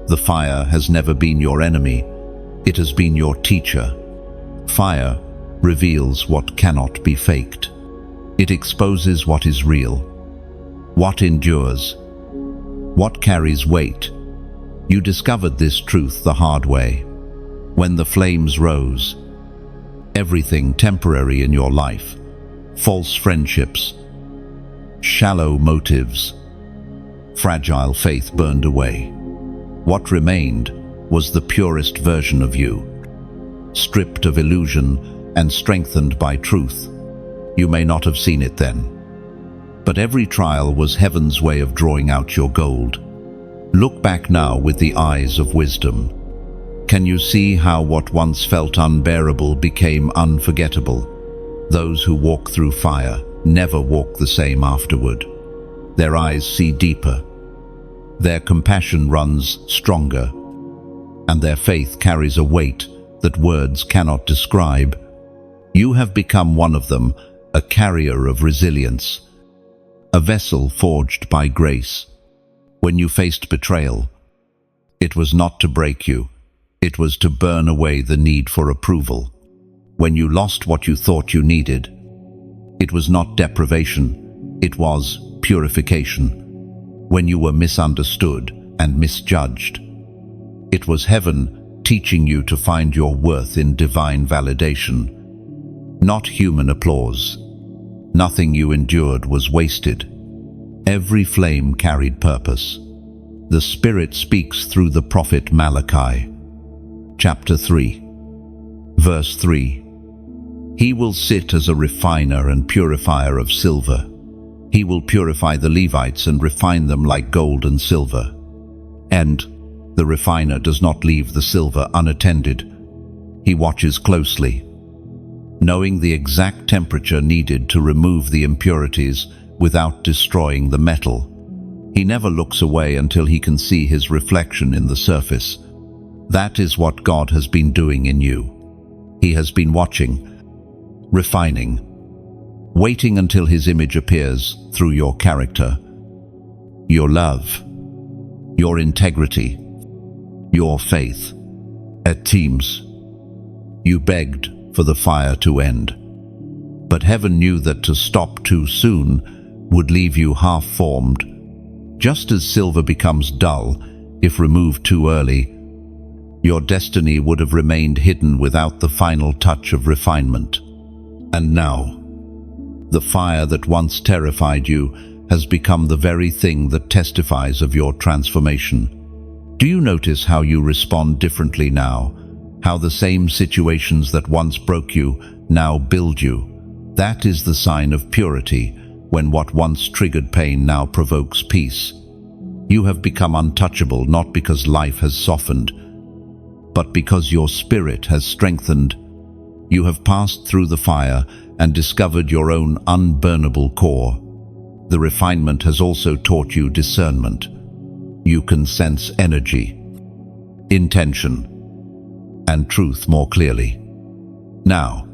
The fire has never been your enemy, it has been your teacher. Fire reveals what cannot be faked. It exposes what is real, what endures, what carries weight. You discovered this truth the hard way. When the flames rose, everything temporary in your life, false friendships, shallow motives, fragile faith burned away. What remained was the purest version of you, stripped of illusion and strengthened by truth. You may not have seen it then, but every trial was heaven's way of drawing out your gold. Look back now with the eyes of wisdom. Can you see how what once felt unbearable became unforgettable? Those who walk through fire never walk the same afterward. Their eyes see deeper, their compassion runs stronger, and their faith carries a weight that words cannot describe. You have become one of them, a carrier of resilience, a vessel forged by grace. When you faced betrayal, it was not to break you, it was to burn away the need for approval. When you lost what you thought you needed, it was not deprivation, it was purification. When you were misunderstood and misjudged, it was heaven teaching you to find your worth in divine validation, not human applause. Nothing you endured was wasted. Every flame carried purpose. The Spirit speaks through the prophet Malachi. Chapter 3, verse 3. He will sit as a refiner and purifier of silver. He will purify the Levites and refine them like gold and silver. And the refiner does not leave the silver unattended. He watches closely, knowing the exact temperature needed to remove the impurities without destroying the metal. He never looks away until he can see his reflection in the surface. That is what God has been doing in you. He has been watching, refining, waiting until his image appears through your character, your love, your integrity, your faith. At times, you begged for the fire to end, but heaven knew that to stop too soon would leave you half-formed. Just as silver becomes dull if removed too early, your destiny would have remained hidden without the final touch of refinement. And now, the fire that once terrified you has become the very thing that testifies of your transformation. Do you notice how you respond differently now? How the same situations that once broke you now build you? That is the sign of purity, when what once triggered pain now provokes peace. You have become untouchable not because life has softened, but because your spirit has strengthened. You have passed through the fire and discovered your own unburnable core. The refinement has also taught you discernment. You can sense energy, intention, and truth more clearly. Now,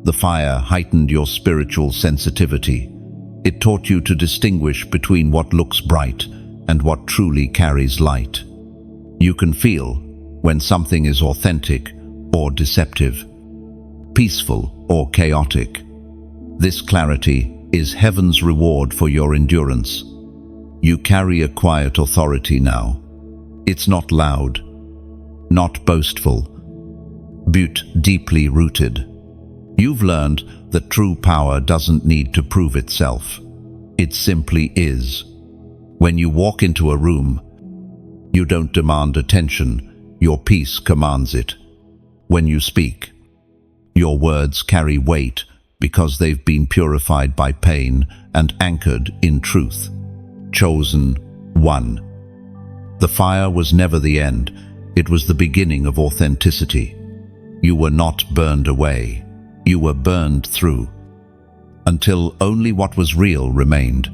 the fire heightened your spiritual sensitivity. It taught you to distinguish between what looks bright and what truly carries light. You can feel when something is authentic or deceptive, peaceful or chaotic. This clarity is heaven's reward for your endurance. You carry a quiet authority now. It's not loud, not boastful, but deeply rooted. You've learned that true power doesn't need to prove itself. It simply is. When you walk into a room, you don't demand attention, your peace commands it. When you speak, your words carry weight because they've been purified by pain and anchored in truth. Chosen one. The fire was never the end, it was the beginning of authenticity. You were not burned away, you were burned through, until only what was real remained.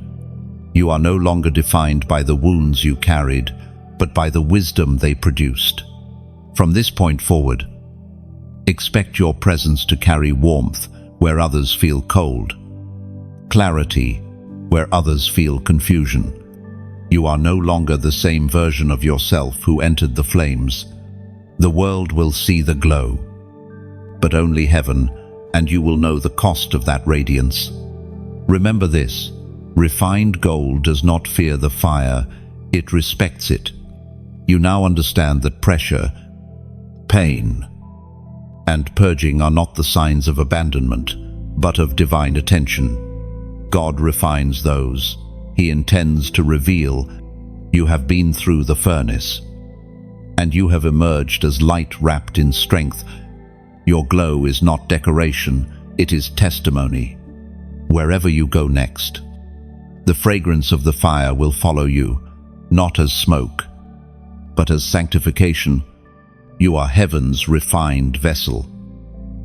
You are no longer defined by the wounds you carried, but by the wisdom they produced. From this point forward, expect your presence to carry warmth where others feel cold, clarity where others feel confusion. You are no longer the same version of yourself who entered the flames. The world will see the glow, but only heaven, and you will know the cost of that radiance. Remember this: refined gold does not fear the fire, it respects it. You now understand that pressure, pain, and purging are not the signs of abandonment, but of divine attention. God refines those He intends to reveal. You have been through the furnace, and you have emerged as light wrapped in strength. Your glow is not decoration, it is testimony. Wherever you go next, the fragrance of the fire will follow you, not as smoke, but as sanctification. You are heaven's refined vessel,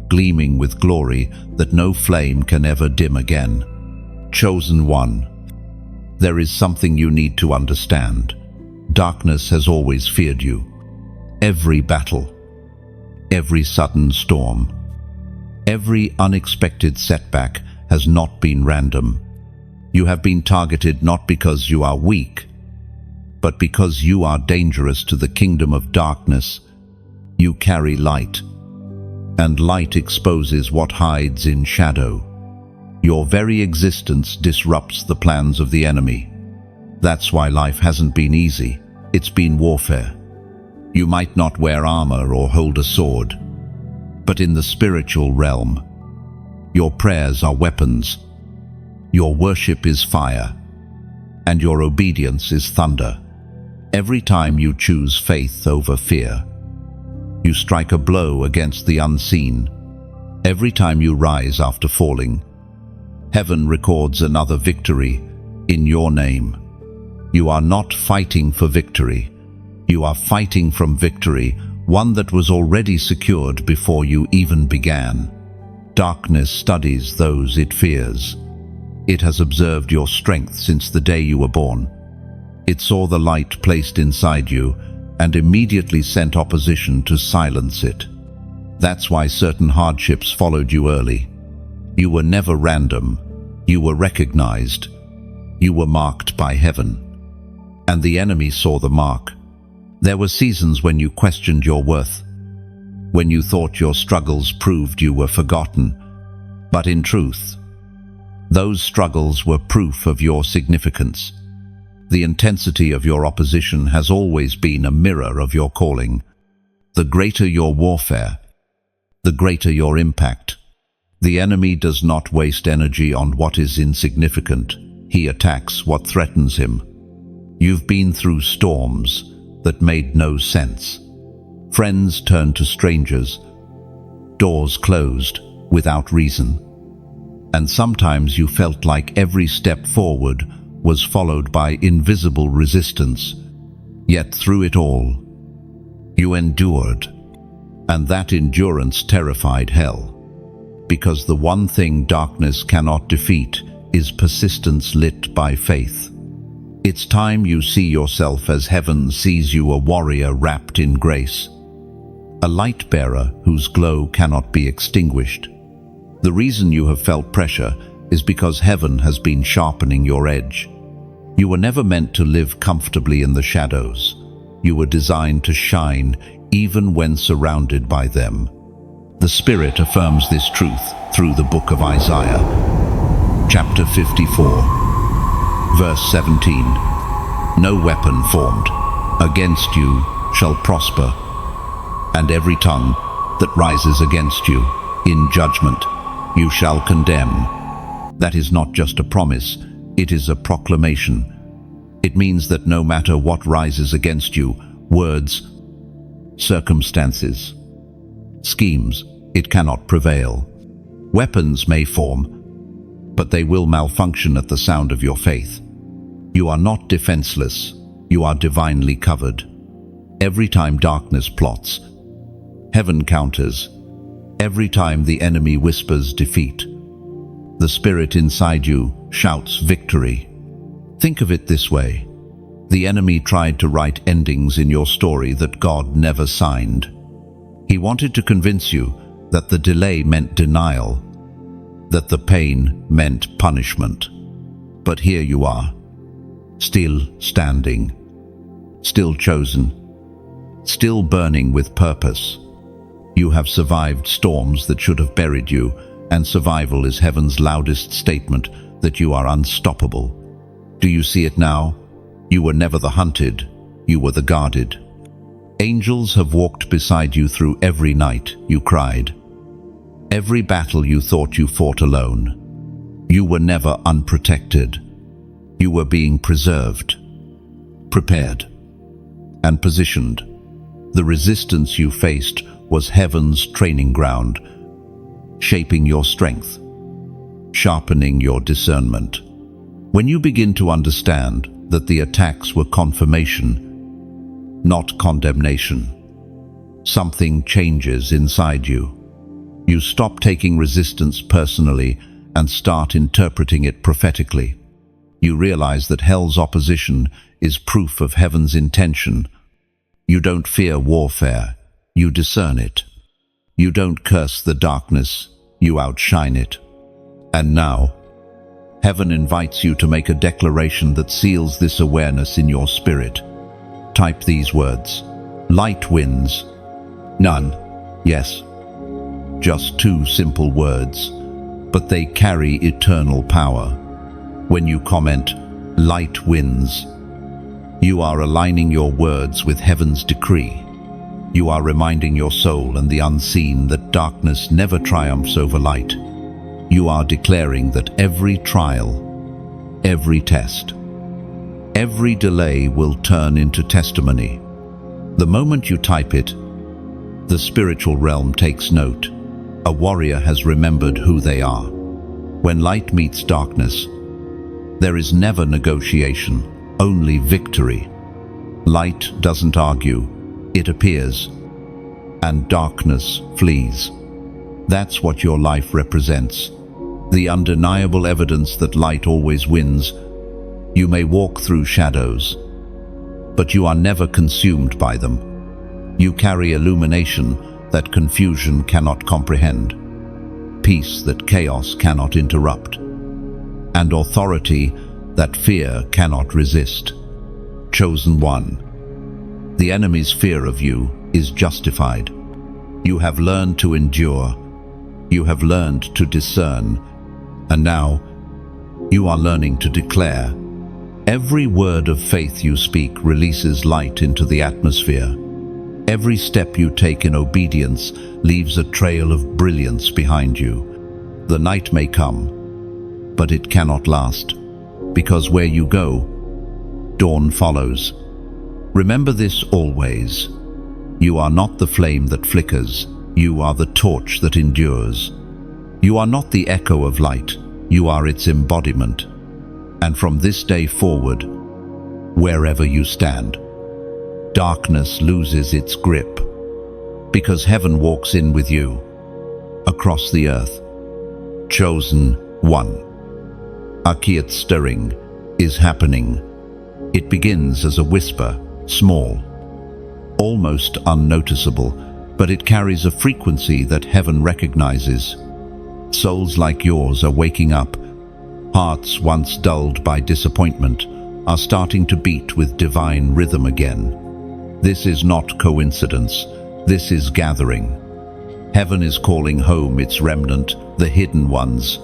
gleaming with glory that no flame can ever dim again. Chosen one. There is something you need to understand. Darkness has always feared you. Every battle, every sudden storm, every unexpected setback has not been random. You have been targeted not because you are weak, but because you are dangerous to the kingdom of darkness. You carry light, and light exposes what hides in shadow. Your very existence disrupts the plans of the enemy. That's why life hasn't been easy. It's been warfare. You might not wear armor or hold a sword, but in the spiritual realm, your prayers are weapons, your worship is fire, and your obedience is thunder. Every time you choose faith over fear, you strike a blow against the unseen. Every time you rise after falling, heaven records another victory in your name. You are not fighting for victory. You are fighting from victory, one that was already secured before you even began. Darkness studies those it fears. It has observed your strength since the day you were born. It saw the light placed inside you and immediately sent opposition to silence it. That's why certain hardships followed you early. You were never random. You were recognized. You were marked by heaven. And the enemy saw the mark. There were seasons when you questioned your worth, when you thought your struggles proved you were forgotten. But in truth, those struggles were proof of your significance. The intensity of your opposition has always been a mirror of your calling. The greater your warfare, the greater your impact. The enemy does not waste energy on what is insignificant. He attacks what threatens him. You've been through storms that made no sense. Friends turned to strangers. Doors closed without reason. And sometimes you felt like every step forward was followed by invisible resistance. Yet through it all, you endured. And that endurance terrified hell. Because the one thing darkness cannot defeat is persistence lit by faith. It's time you see yourself as heaven sees you, a warrior wrapped in grace, a light bearer whose glow cannot be extinguished. The reason you have felt pressure is because heaven has been sharpening your edge. You were never meant to live comfortably in the shadows. You were designed to shine even when surrounded by them. The Spirit affirms this truth through the book of Isaiah, chapter 54, verse 17. No weapon formed against you shall prosper, and every tongue that rises against you in judgment you shall condemn. That is not just a promise, it is a proclamation. It means that no matter what rises against you, words, circumstances, schemes, it cannot prevail. Weapons may form, but they will malfunction at the sound of your faith. You are not defenseless, you are divinely covered. Every time darkness plots, heaven counters. Every time the enemy whispers defeat, the Spirit inside you shouts victory. Think of it this way. The enemy tried to write endings in your story that God never signed. He wanted to convince you that the delay meant denial, that the pain meant punishment. But here you are, still standing, still chosen, still burning with purpose. You have survived storms that should have buried you, and survival is heaven's loudest statement that you are unstoppable. Do you see it now? You were never the hunted, you were the guarded. Angels have walked beside you through every night you cried, every battle you thought you fought alone. You were never unprotected. You were being preserved, prepared, and positioned. The resistance you faced was heaven's training ground, shaping your strength, sharpening your discernment. When you begin to understand that the attacks were confirmation, not condemnation, something changes inside you. You stop taking resistance personally and start interpreting it prophetically. You realize that hell's opposition is proof of heaven's intention. You don't fear warfare, you discern it. You don't curse the darkness, you outshine it. And now, heaven invites you to make a declaration that seals this awareness in your spirit. Type these words. Light wins. None. Yes. Just two simple words, but they carry eternal power. When you comment, light wins, you are aligning your words with heaven's decree. You are reminding your soul and the unseen that darkness never triumphs over light. You are declaring that every trial, every test, every delay will turn into testimony. The moment you type it, the spiritual realm takes note. A warrior has remembered who they are. When light meets darkness, there is never negotiation, only victory. Light doesn't argue, it appears, and darkness flees. That's what your life represents, the undeniable evidence that light always wins. You may walk through shadows, but you are never consumed by them. You carry illumination that confusion cannot comprehend, peace that chaos cannot interrupt, and authority that fear cannot resist. Chosen one. The enemy's fear of you is justified. You have learned to endure. You have learned to discern. And now, you are learning to declare. Every word of faith you speak releases light into the atmosphere. Every step you take in obedience leaves a trail of brilliance behind you. The night may come, but it cannot last, because where you go, dawn follows. Remember this always. You are not the flame that flickers, you are the torch that endures. You are not the echo of light, you are its embodiment. And from this day forward, wherever you stand, darkness loses its grip, because heaven walks in with you, across the earth. Chosen one. A quiet stirring is happening. It begins as a whisper, small, almost unnoticeable, but it carries a frequency that heaven recognizes. Souls like yours are waking up, hearts once dulled by disappointment, are starting to beat with divine rhythm again. This is not coincidence. This is gathering. Heaven is calling home its remnant, the hidden ones,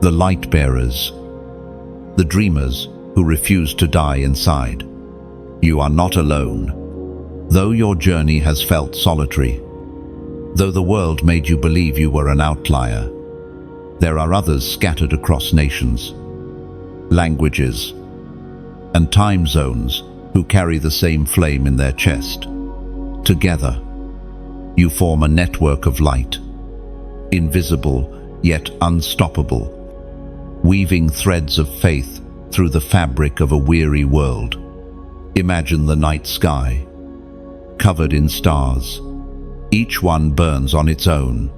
the light bearers, the dreamers who refuse to die inside. You are not alone. Though your journey has felt solitary, though the world made you believe you were an outlier, there are others scattered across nations, languages, and time zones who carry the same flame in their chest. Together, you form a network of light, invisible yet unstoppable, weaving threads of faith through the fabric of a weary world. Imagine the night sky, covered in stars. Each one burns on its own,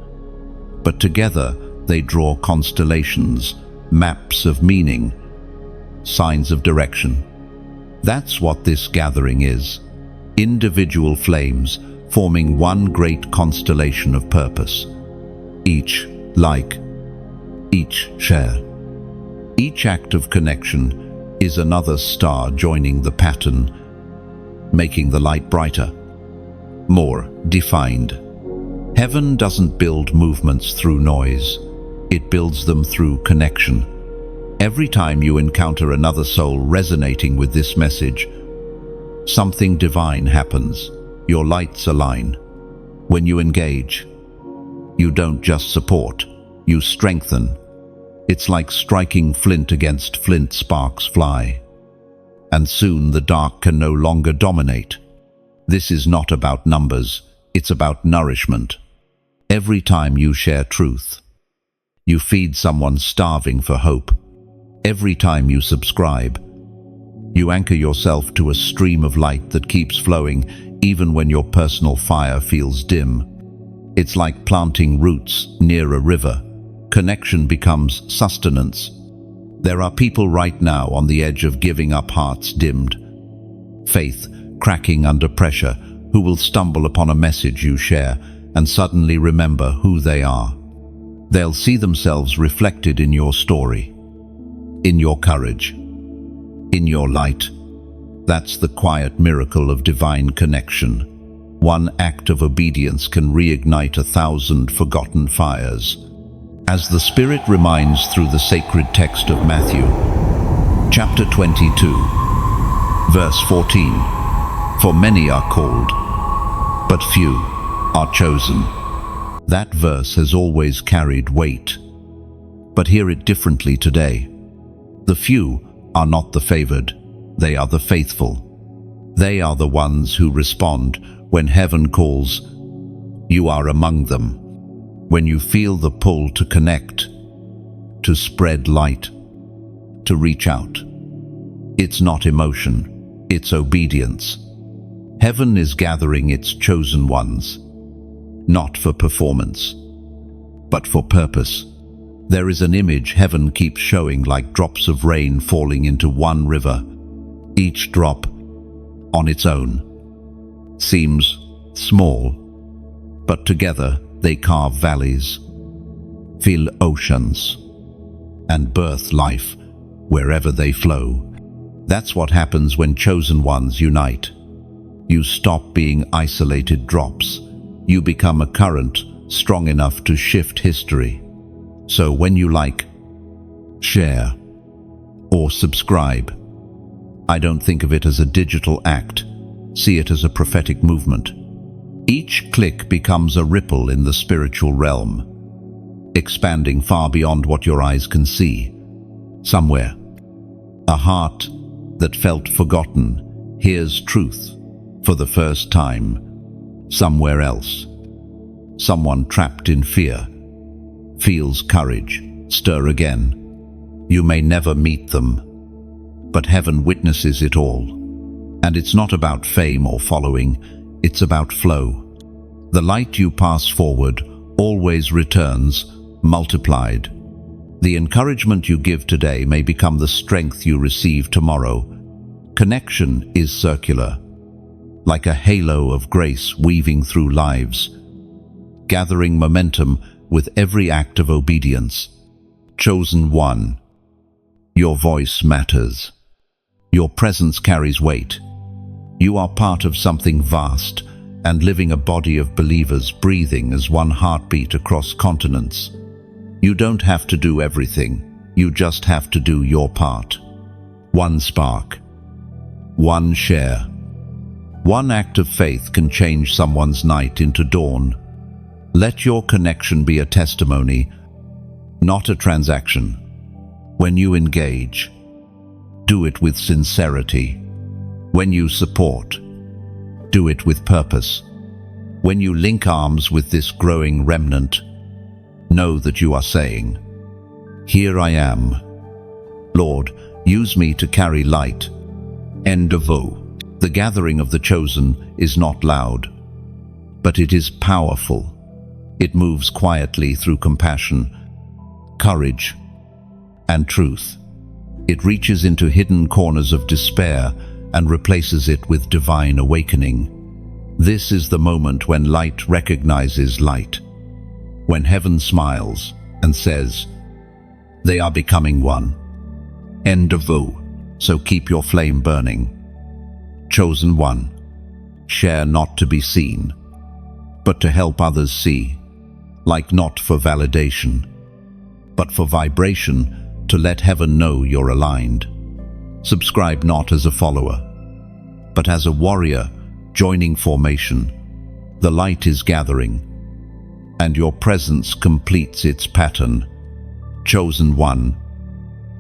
but together they draw constellations, maps of meaning, signs of direction. That's what this gathering is. Individual flames forming one great constellation of purpose. Each like, each share. Each act of connection is another star joining the pattern, making the light brighter, more defined. Heaven doesn't build movements through noise. It builds them through connection. Every time you encounter another soul resonating with this message, something divine happens. Your lights align. When you engage, you don't just support, you strengthen. It's like striking flint against flint, sparks fly. And soon the dark can no longer dominate. This is not about numbers, it's about nourishment. Every time you share truth, you feed someone starving for hope. Every time you subscribe, you anchor yourself to a stream of light that keeps flowing even when your personal fire feels dim. It's like planting roots near a river. Connection becomes sustenance. There are people right now on the edge of giving up, hearts dimmed, faith cracking under pressure, who will stumble upon a message you share and suddenly remember who they are. They'll see themselves reflected in your story, in your courage, in your light. That's the quiet miracle of divine connection. One act of obedience can reignite 1,000 forgotten fires. As the Spirit reminds through the sacred text of Matthew, chapter 22, verse 14, "For many are called, but few are chosen." That verse has always carried weight, but hear it differently today. The few are not the favored, they are the faithful. They are the ones who respond when heaven calls. You are among them. When you feel the pull to connect, to spread light, to reach out. It's not emotion, it's obedience. Heaven is gathering its chosen ones, not for performance, but for purpose. There is an image heaven keeps showing, like drops of rain falling into one river. Each drop, on its own, seems small, but together they carve valleys, fill oceans, and birth life wherever they flow. That's what happens when chosen ones unite. You stop being isolated drops. You become a current strong enough to shift history. So when you like, share, or subscribe, I don't think of it as a digital act. See it as a prophetic movement. Each click becomes a ripple in the spiritual realm, expanding far beyond what your eyes can see. Somewhere, a heart that felt forgotten hears truth for the first time. Somewhere else, someone trapped in fear feels courage stir again. You may never meet them, but heaven witnesses it all. And it's not about fame or following, it's about flow. The light you pass forward always returns, multiplied. The encouragement you give today may become the strength you receive tomorrow. Connection is circular, like a halo of grace weaving through lives, gathering momentum with every act of obedience. Chosen one, your voice matters. Your presence carries weight. You are part of something vast and living, a body of believers breathing as one heartbeat across continents. You don't have to do everything. You just have to do your part. One spark, one share, one act of faith can change someone's night into dawn. Let your connection be a testimony, not a transaction. When you engage, do it with sincerity. When you support, do it with purpose. When you link arms with this growing remnant, know that you are saying, "Here I am. Lord, use me to carry light." End of O. The gathering of the chosen is not loud, but it is powerful. It moves quietly through compassion, courage, and truth. It reaches into hidden corners of despair and replaces it with divine awakening. This is the moment when light recognizes light, when heaven smiles and says, "They are becoming one." End of O. So keep your flame burning. Chosen one, share not to be seen, but to help others see, like not for validation, but for vibration, to let heaven know you're aligned. Subscribe not as a follower, but as a warrior joining formation. The light is gathering, and your presence completes its pattern. Chosen one,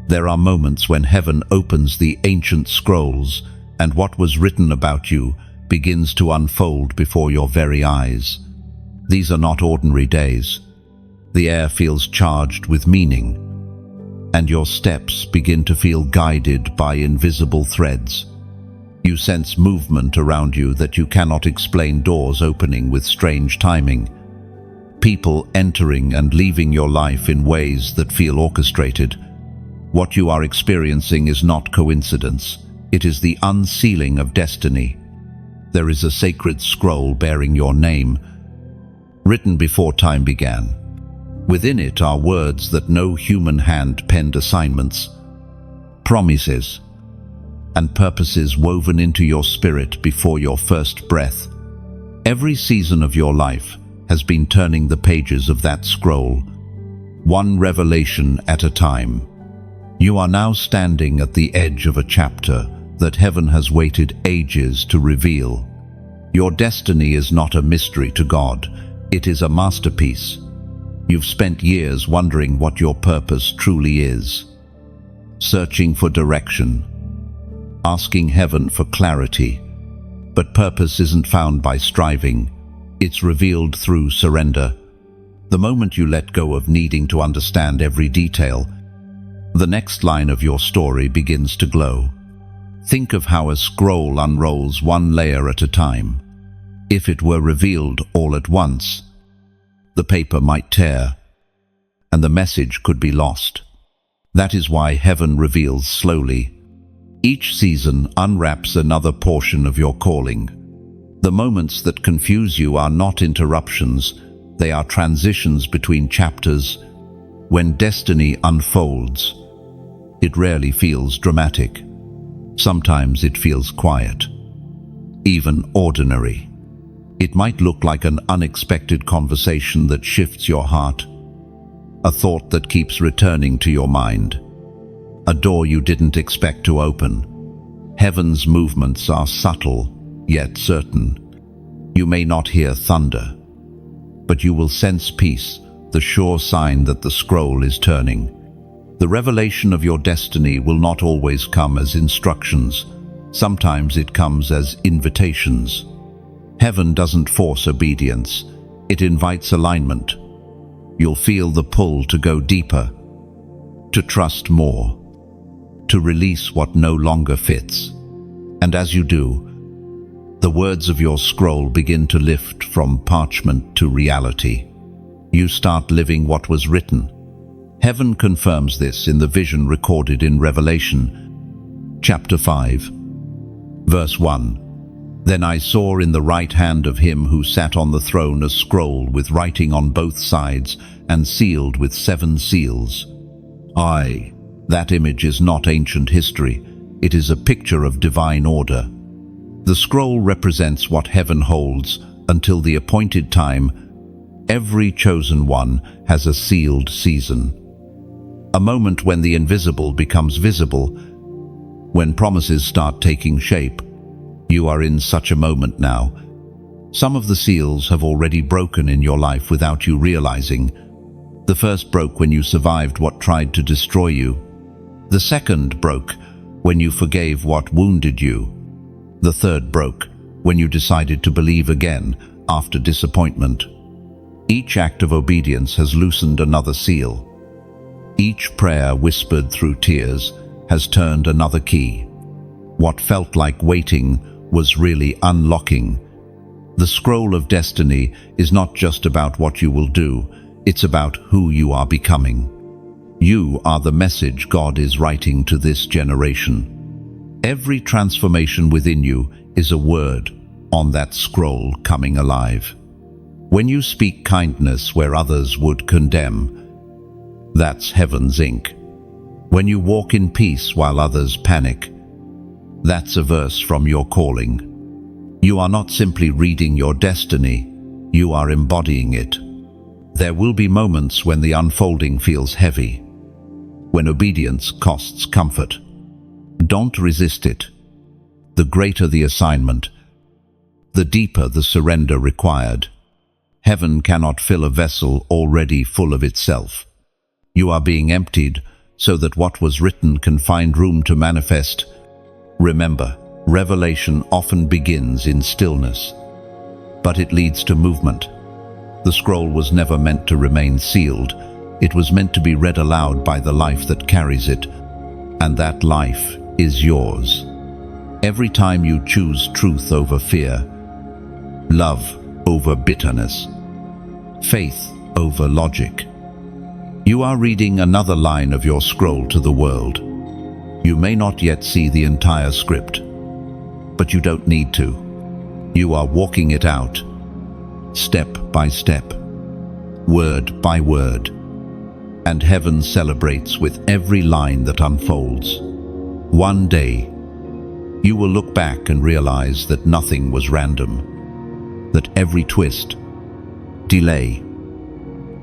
there are moments when heaven opens the ancient scrolls and what was written about you begins to unfold before your very eyes. These are not ordinary days. The air feels charged with meaning, and your steps begin to feel guided by invisible threads. You sense movement around you that you cannot explain, doors opening with strange timing, people entering and leaving your life in ways that feel orchestrated. What you are experiencing is not coincidence. It is the unsealing of destiny. There is a sacred scroll bearing your name, written before time began. Within it are words that no human hand penned, assignments, promises, and purposes woven into your spirit before your first breath. Every season of your life has been turning the pages of that scroll, one revelation at a time. You are now standing at the edge of a chapter that heaven has waited ages to reveal. Your destiny is not a mystery to God, it is a masterpiece. You've spent years wondering what your purpose truly is, searching for direction, asking heaven for clarity. But purpose isn't found by striving, it's revealed through surrender. The moment you let go of needing to understand every detail, the next line of your story begins to glow. Think of how a scroll unrolls one layer at a time. If it were revealed all at once, the paper might tear, and the message could be lost. That is why heaven reveals slowly. Each season unwraps another portion of your calling. The moments that confuse you are not interruptions, they are transitions between chapters. When destiny unfolds, it rarely feels dramatic. Sometimes it feels quiet, even ordinary. It might look like an unexpected conversation that shifts your heart, a thought that keeps returning to your mind, a door you didn't expect to open. Heaven's movements are subtle, yet certain. You may not hear thunder, but you will sense peace, the sure sign that the scroll is turning. The revelation of your destiny will not always come as instructions. Sometimes it comes as invitations. Heaven doesn't force obedience, it invites alignment. You'll feel the pull to go deeper, to trust more, to release what no longer fits. And as you do, the words of your scroll begin to lift from parchment to reality. You start living what was written. Heaven confirms this in the vision recorded in Revelation, chapter 5, verse 1. Then I saw in the right hand of him who sat on the throne a scroll with writing on both sides and sealed with 7 seals. That image is not ancient history. it is a picture of divine order. The scroll represents what heaven holds until the appointed time. Every chosen one has a sealed season. A moment when the invisible becomes visible, when promises start taking shape. You are in such a moment now. Some of the seals have already broken in your life without you realizing. The first broke when you survived what tried to destroy you. The second broke when you forgave what wounded you. The third broke when you decided to believe again after disappointment. Each act of obedience has loosened another seal. Each prayer whispered through tears has turned another key. What felt like waiting was really unlocking. The scroll of destiny is not just about what you will do, it's about who you are becoming. You are the message God is writing to this generation. Every transformation within you is a word on that scroll coming alive. When you speak kindness where others would condemn, that's heaven's ink. When you walk in peace while others panic, that's a verse from your calling. You are not simply reading your destiny, you are embodying it. There will be moments when the unfolding feels heavy, when obedience costs comfort. Don't resist it. The greater the assignment, the deeper the surrender required. Heaven cannot fill a vessel already full of itself. You are being emptied so that what was written can find room to manifest. Remember, revelation often begins in stillness, but it leads to movement. The scroll was never meant to remain sealed. It was meant to be read aloud by the life that carries it, and that life is yours. Every time you choose truth over fear, love over bitterness, faith over logic, you are reading another line of your scroll to the world. You may not yet see the entire script, but you don't need to. You are walking it out, step by step, word by word, and heaven celebrates with every line that unfolds. One day, you will look back and realize that nothing was random, that every twist, delay,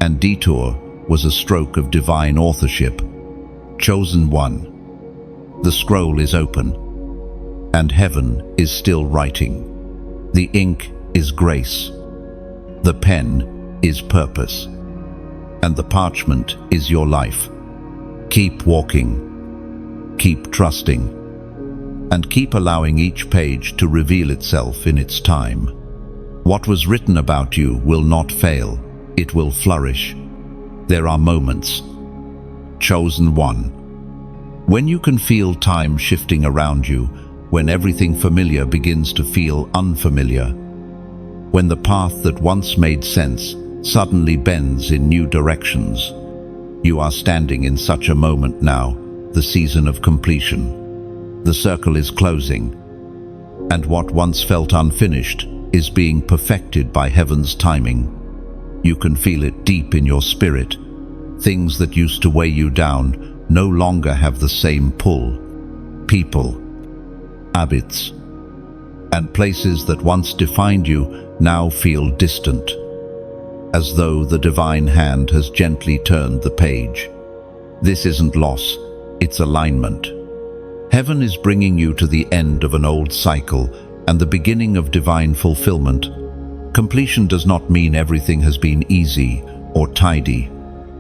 and detour was a stroke of divine authorship. Chosen one. The scroll is open, and heaven is still writing. The ink is grace, the pen is purpose, and the parchment is your life. Keep walking, keep trusting, and keep allowing each page to reveal itself in its time. What was written about you will not fail, it will flourish. There are moments. Chosen one. When you can feel time shifting around you, when everything familiar begins to feel unfamiliar, when the path that once made sense suddenly bends in new directions, you are standing in such a moment now, the season of completion. The circle is closing, and what once felt unfinished is being perfected by heaven's timing. You can feel it deep in your spirit. Things that used to weigh you down no longer have the same pull. People, habits, and places that once defined you now feel distant, as though the divine hand has gently turned the page. This isn't loss, it's alignment. Heaven is bringing you to the end of an old cycle and the beginning of divine fulfillment. Completion does not mean everything has been easy or tidy.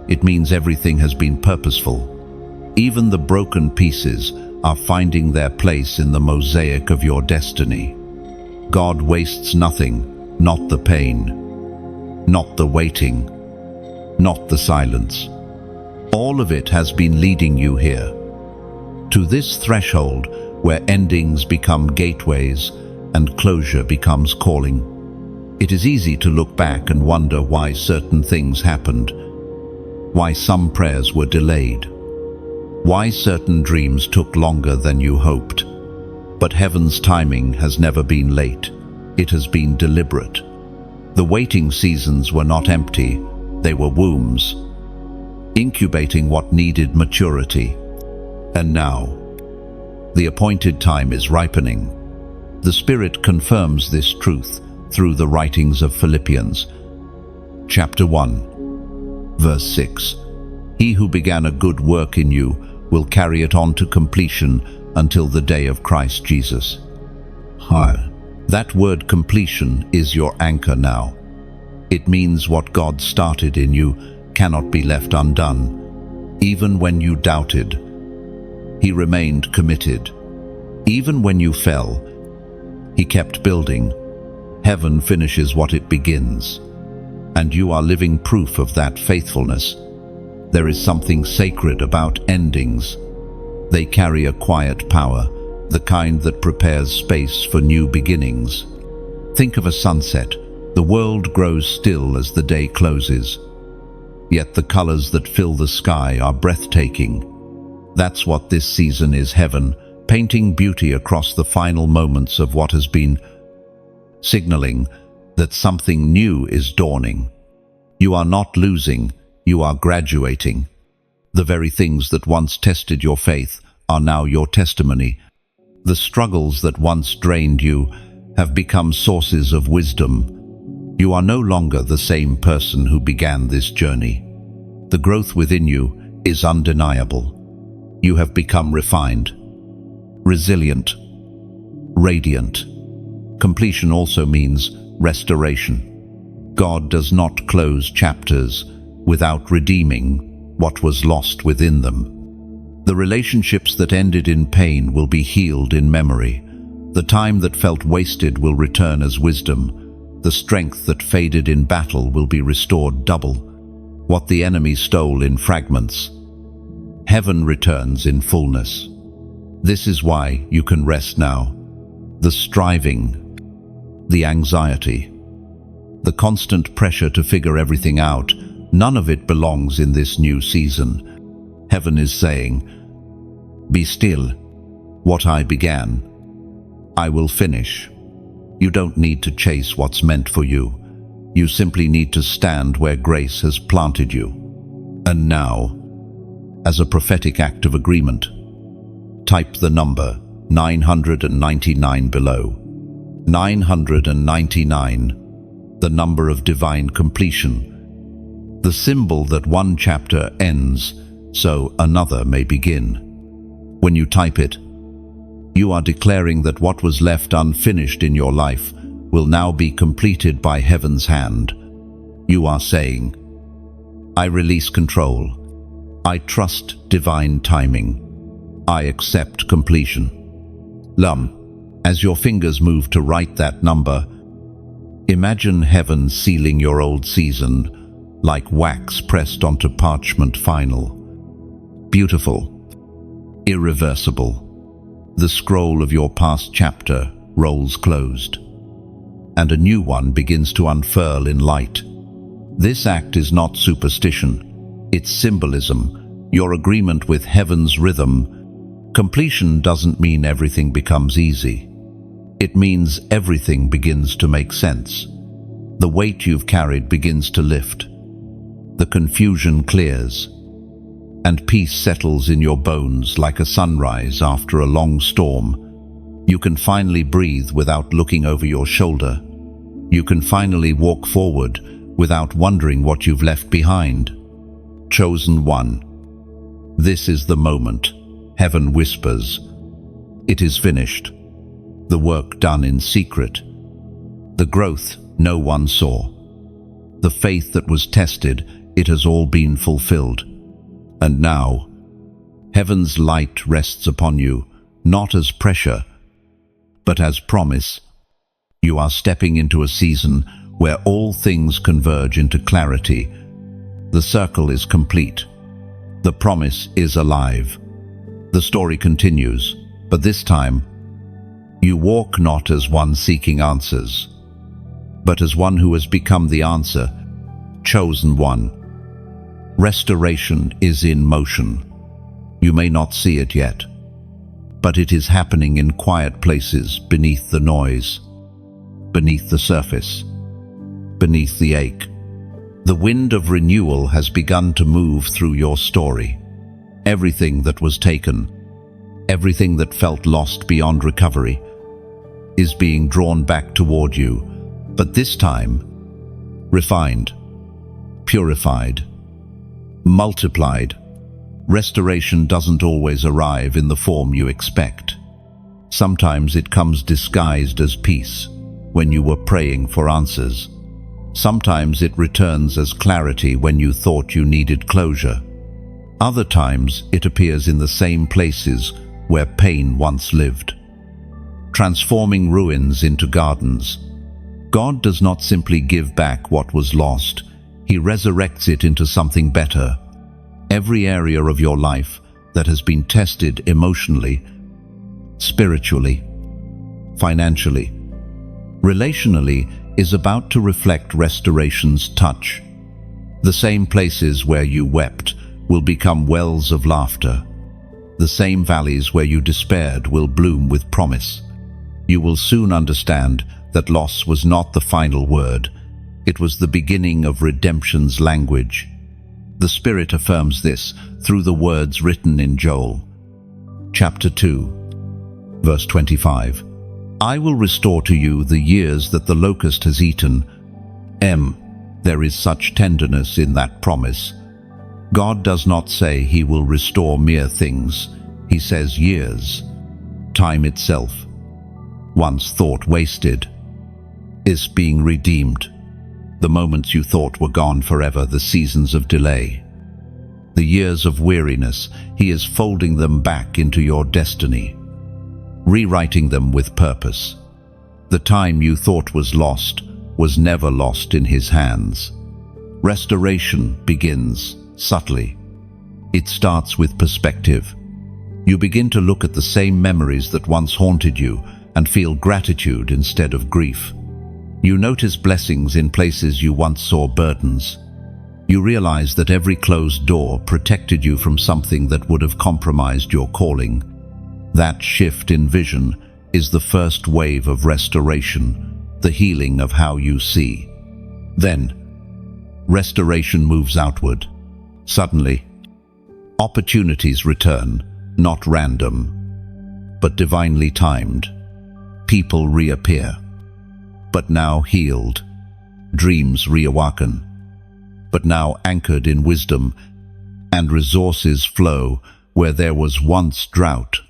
It means everything has been purposeful. Even the broken pieces are finding their place in the mosaic of your destiny. God wastes nothing, not the pain, not the waiting, not the silence. All of it has been leading you here, to this threshold where endings become gateways and closure becomes calling. It is easy to look back and wonder why certain things happened, why some prayers were delayed, why certain dreams took longer than you hoped. But heaven's timing has never been late. It has been deliberate. The waiting seasons were not empty, they were wombs, incubating what needed maturity. And now, The appointed time is ripening. The Spirit confirms this truth through the writings of Philippians. Chapter 1, verse 6. He who began a good work in you will carry it on to completion until the day of Christ Jesus. That word completion is your anchor now. It means what God started in you cannot be left undone. Even when you doubted, He remained committed. Even when you fell, He kept building. Heaven finishes what it begins, and you are living proof of that faithfulness. There is something sacred about endings. They carry a quiet power, the kind that prepares space for new beginnings. Think of a sunset. The world grows still as the day closes. Yet the colors that fill the sky are breathtaking. That's what this season is, heaven, painting beauty across the final moments of what has been, signaling that something new is dawning. You are not losing, you are graduating. The very things that once tested your faith are now your testimony. The struggles that once drained you have become sources of wisdom. You are no longer the same person who began this journey. The growth within you is undeniable. You have become refined, resilient, radiant. Completion also means restoration. God does not close chapters without redeeming what was lost within them. The relationships that ended in pain will be healed in memory. The time that felt wasted will return as wisdom. The strength that faded in battle will be restored double. What the enemy stole in fragments, heaven returns in fullness. This is why you can rest now. The striving, the anxiety, the constant pressure to figure everything out, none of it belongs in this new season. Heaven is saying, "Be still. What I began, I will finish." You don't need to chase what's meant for you. You simply need to stand where grace has planted you. And now, as a prophetic act of agreement, type the number 999 below. 999, the number of divine completion. The symbol that one chapter ends, so another may begin. When you type it, you are declaring that what was left unfinished in your life will now be completed by heaven's hand. You are saying, "I release control. I trust divine timing. I accept completion." As your fingers move to write that number, imagine heaven sealing your old season like wax pressed onto parchment final. Beautiful, irreversible. The scroll of your past chapter rolls closed, and a new one begins to unfurl in light. This act is not superstition, it's symbolism, your agreement with heaven's rhythm. Completion doesn't mean everything becomes easy. It means everything begins to make sense. The weight you've carried begins to lift. The confusion clears, and peace settles in your bones like a sunrise after a long storm. You can finally breathe without looking over your shoulder. You can finally walk forward without wondering what you've left behind. Chosen one. This is the moment. Heaven whispers, "It is finished." The work done in secret. The growth no one saw. The faith that was tested, it has all been fulfilled. And now, heaven's light rests upon you, not as pressure, but as promise. You are stepping into a season where all things converge into clarity. The circle is complete. The promise is alive. The story continues, but this time, you walk not as one seeking answers, but as one who has become the answer, chosen one. Restoration is in motion. You may not see it yet, but it is happening in quiet places beneath the noise, beneath the surface, beneath the ache. The wind of renewal has begun to move through your story. Everything that was taken, Everything that felt lost beyond recovery is being drawn back toward you, but this time refined, purified, multiplied. Restoration doesn't always arrive in the form you expect. Sometimes it comes disguised as peace when you were praying for answers. Sometimes it returns as clarity when you thought you needed closure. Other times it appears in the same places where pain once lived, transforming ruins into gardens. God does not simply give back what was lost, He resurrects it into something better. Every area of your life that has been tested emotionally, spiritually, financially, relationally, is about to reflect restoration's touch. The same places where you wept will become wells of laughter. The same valleys where you despaired will bloom with promise. You will soon understand that loss was not the final word. It was the beginning of redemption's language. The Spirit affirms this through the words written in Joel, chapter 2, verse 25. I will restore to you the years that the locust has eaten. There is such tenderness in that promise. God does not say He will restore mere things. He says years, time itself, once thought wasted, is being redeemed. The moments you thought were gone forever, the seasons of delay, the years of weariness, He is folding them back into your destiny, rewriting them with purpose. The time you thought was lost was never lost in His hands. Restoration begins subtly. It starts with perspective. You begin to look at the same memories that once haunted you and feel gratitude instead of grief. You notice blessings in places you once saw burdens. You realize that every closed door protected you from something that would have compromised your calling. That shift in vision is the first wave of restoration, the healing of how you see. Then, restoration moves outward. Suddenly, opportunities return, not random, but divinely timed. People reappear, but now healed. Dreams reawaken, but now anchored in wisdom, and resources flow where there was once drought.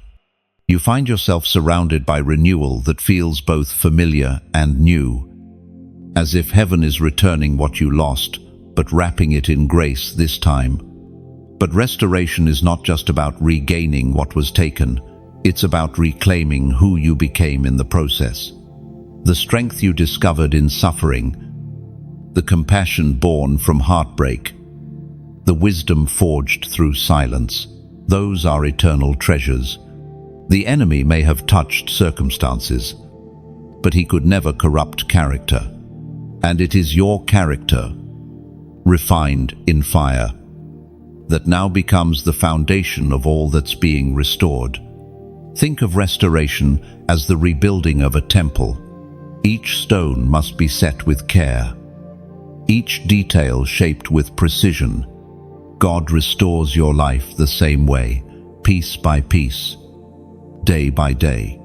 You find yourself surrounded by renewal that feels both familiar and new, as if heaven is returning what you lost, but wrapping it in grace this time. But restoration is not just about regaining what was taken, it's about reclaiming who you became in the process. The strength you discovered in suffering, the compassion born from heartbreak, the wisdom forged through silence, those are eternal treasures. The enemy may have touched circumstances, but he could never corrupt character. And it is your character, refined in fire, that now becomes the foundation of all that's being restored. Think of restoration as the rebuilding of a temple. Each stone must be set with care, each detail shaped with precision. God restores your life the same way, piece by piece, day by day,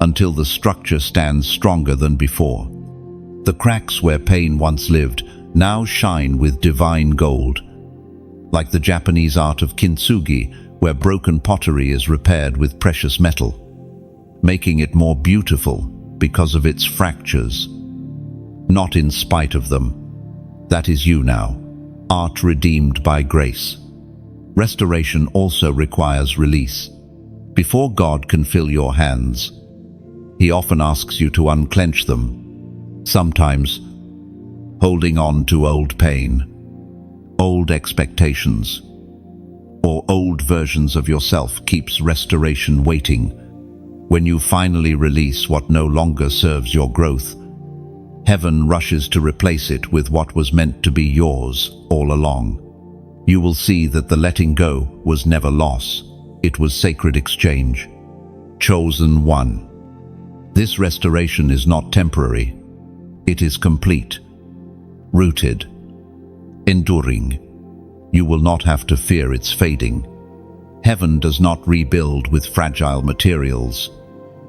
until the structure stands stronger than before. The cracks where pain once lived now shine with divine gold, like the Japanese art of kintsugi, where broken pottery is repaired with precious metal, making it more beautiful because of its fractures, not in spite of them. That is you now, art redeemed by grace. Restoration also requires release. Before God can fill your hands, He often asks you to unclench them, sometimes holding on to old pain, old expectations, or old versions of yourself keeps restoration waiting. When you finally release what no longer serves your growth, heaven rushes to replace it with what was meant to be yours all along. You will see that the letting go was never loss. It was sacred exchange. Chosen one. This restoration is not temporary. It is complete, rooted, enduring. You will not have to fear its fading. Heaven does not rebuild with fragile materials.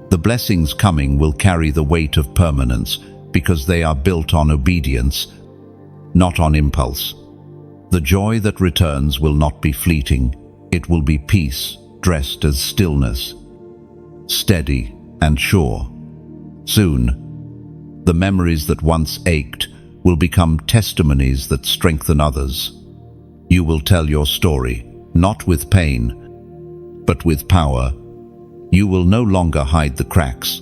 The blessings coming will carry the weight of permanence because they are built on obedience, not on impulse. The joy that returns will not be fleeting. It will be peace dressed as stillness, steady and sure. Soon, the memories that once ached will become testimonies that strengthen others. You will tell your story, not with pain, but with power. You will no longer hide the cracks,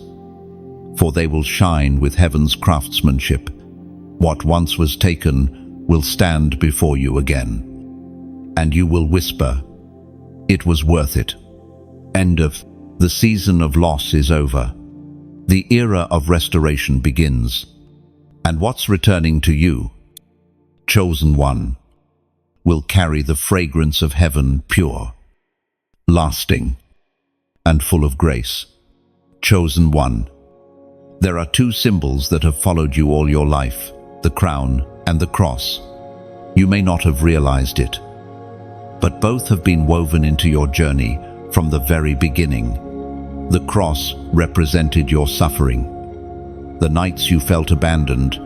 for they will shine with heaven's craftsmanship. What once was taken will stand before you again, and you will whisper, "It was worth it." End of. The season of loss is over. The era of restoration begins. And what's returning to you, chosen one, will carry the fragrance of heaven, pure, lasting, and full of grace. Chosen one. There are two symbols that have followed you all your life, the crown and the cross. You may not have realized it, but both have been woven into your journey from the very beginning. The cross represented your suffering, the nights you felt abandoned,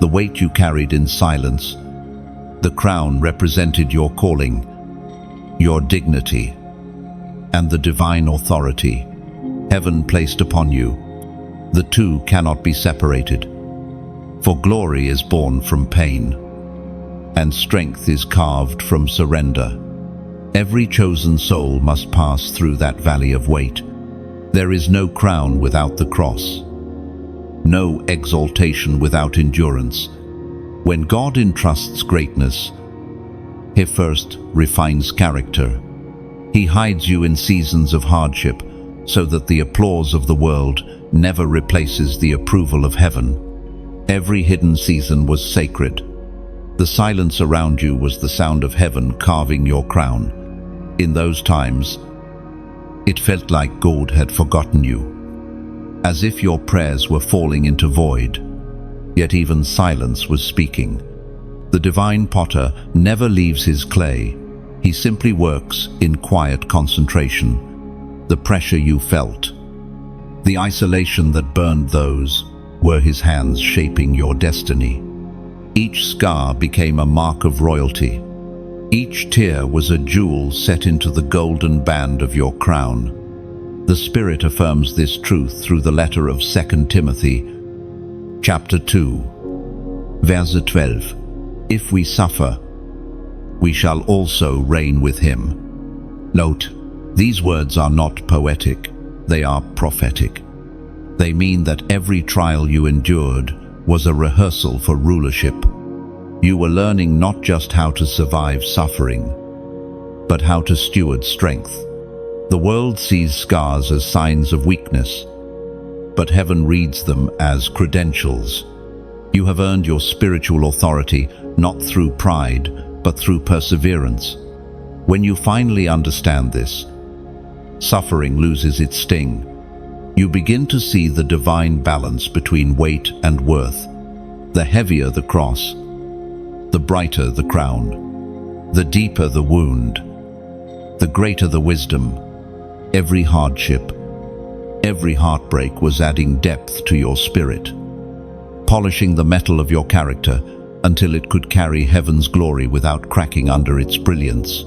the weight you carried in silence. The crown represented your calling, your dignity, and the divine authority heaven placed upon you. The two cannot be separated, for glory is born from pain, and strength is carved from surrender. Every chosen soul must pass through that valley of weight. There is no crown without the cross, no exaltation without endurance. When God entrusts greatness, He first refines character. He hides you in seasons of hardship so that the applause of the world never replaces the approval of heaven. Every hidden season was sacred. The silence around you was the sound of heaven carving your crown. In those times, it felt like God had forgotten you, as if your prayers were falling into void, yet even silence was speaking. The divine potter never leaves his clay. He simply works in quiet concentration. The pressure you felt, the isolation that burned those, were his hands shaping your destiny. Each scar became a mark of royalty. Each tear was a jewel set into the golden band of your crown. The Spirit affirms this truth through the letter of 2 Timothy, chapter 2, verse 12. If we suffer, we shall also reign with him. Note, these words are not poetic, they are prophetic. They mean that every trial you endured was a rehearsal for rulership. You were learning not just how to survive suffering, but how to steward strength. The world sees scars as signs of weakness, but heaven reads them as credentials. You have earned your spiritual authority not through pride, but through perseverance. When you finally understand this, suffering loses its sting. You begin to see the divine balance between weight and worth. The heavier the cross, the brighter the crown. The deeper the wound, the greater the wisdom. Every hardship, every heartbreak was adding depth to your spirit, polishing the metal of your character until it could carry heaven's glory without cracking under its brilliance.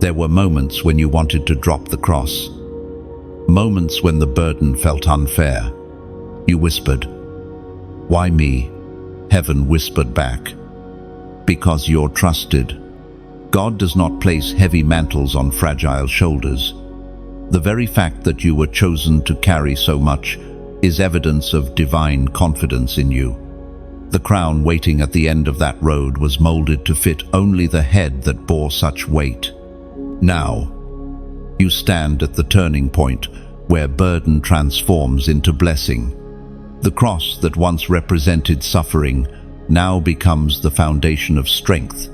There were moments when you wanted to drop the cross, moments when the burden felt unfair. You whispered, "Why me?" Heaven whispered back, "Because you're trusted." God does not place heavy mantles on fragile shoulders. The very fact that you were chosen to carry so much is evidence of divine confidence in you. The crown waiting at the end of that road was molded to fit only the head that bore such weight. Now, you stand at the turning point where burden transforms into blessing. The cross that once represented suffering now becomes the foundation of strength.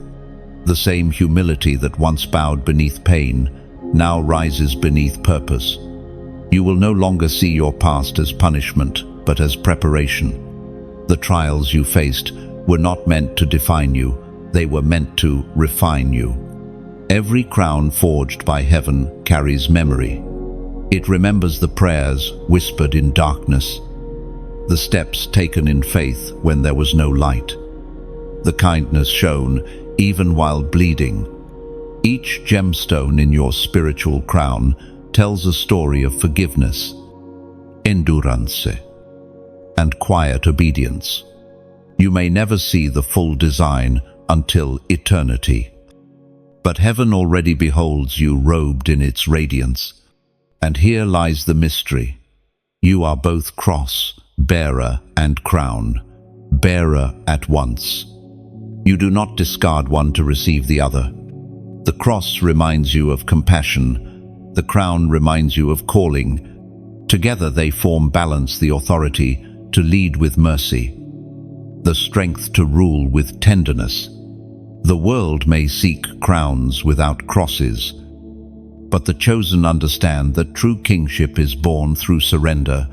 The same humility that once bowed beneath pain now rises beneath purpose. You will no longer see your past as punishment, but as preparation. The trials you faced were not meant to define you, they were meant to refine you. Every crown forged by heaven carries memory. It remembers the prayers whispered in darkness, the steps taken in faith when there was no light, the kindness shown even while bleeding. Each gemstone in your spiritual crown tells a story of forgiveness, endurance, and quiet obedience. You may never see the full design until eternity. But heaven already beholds you robed in its radiance. And here lies the mystery. You are both cross, bearer, and crown, bearer at once. You do not discard one to receive the other. The cross reminds you of compassion. The crown reminds you of calling. Together they form balance, the authority to lead with mercy, the strength to rule with tenderness. The world may seek crowns without crosses, but the chosen understand that true kingship is born through surrender.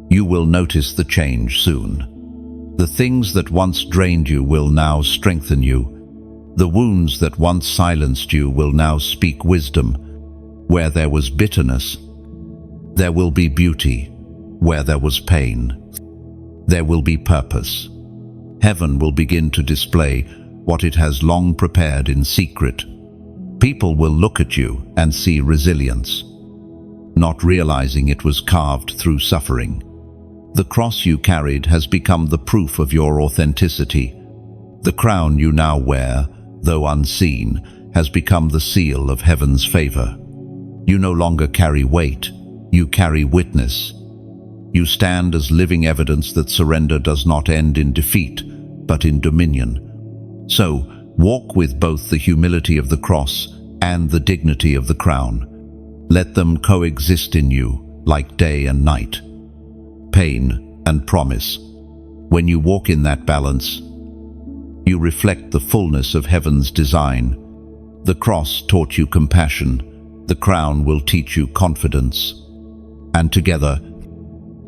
You will notice the change soon. The things that once drained you will now strengthen you. The wounds that once silenced you will now speak wisdom. Where there was bitterness, there will be beauty. Where there was pain, there will be purpose. Heaven will begin to display what it has long prepared in secret. People will look at you and see resilience, not realizing it was carved through suffering. The cross you carried has become the proof of your authenticity. The crown you now wear, though unseen, has become the seal of heaven's favor. You no longer carry weight, you carry witness. You stand as living evidence that surrender does not end in defeat, but in dominion. So, walk with both the humility of the cross and the dignity of the crown. Let them coexist in you like day and night, pain and promise. When you walk in that balance, you reflect the fullness of heaven's design. The cross taught you compassion, the crown will teach you confidence. And together,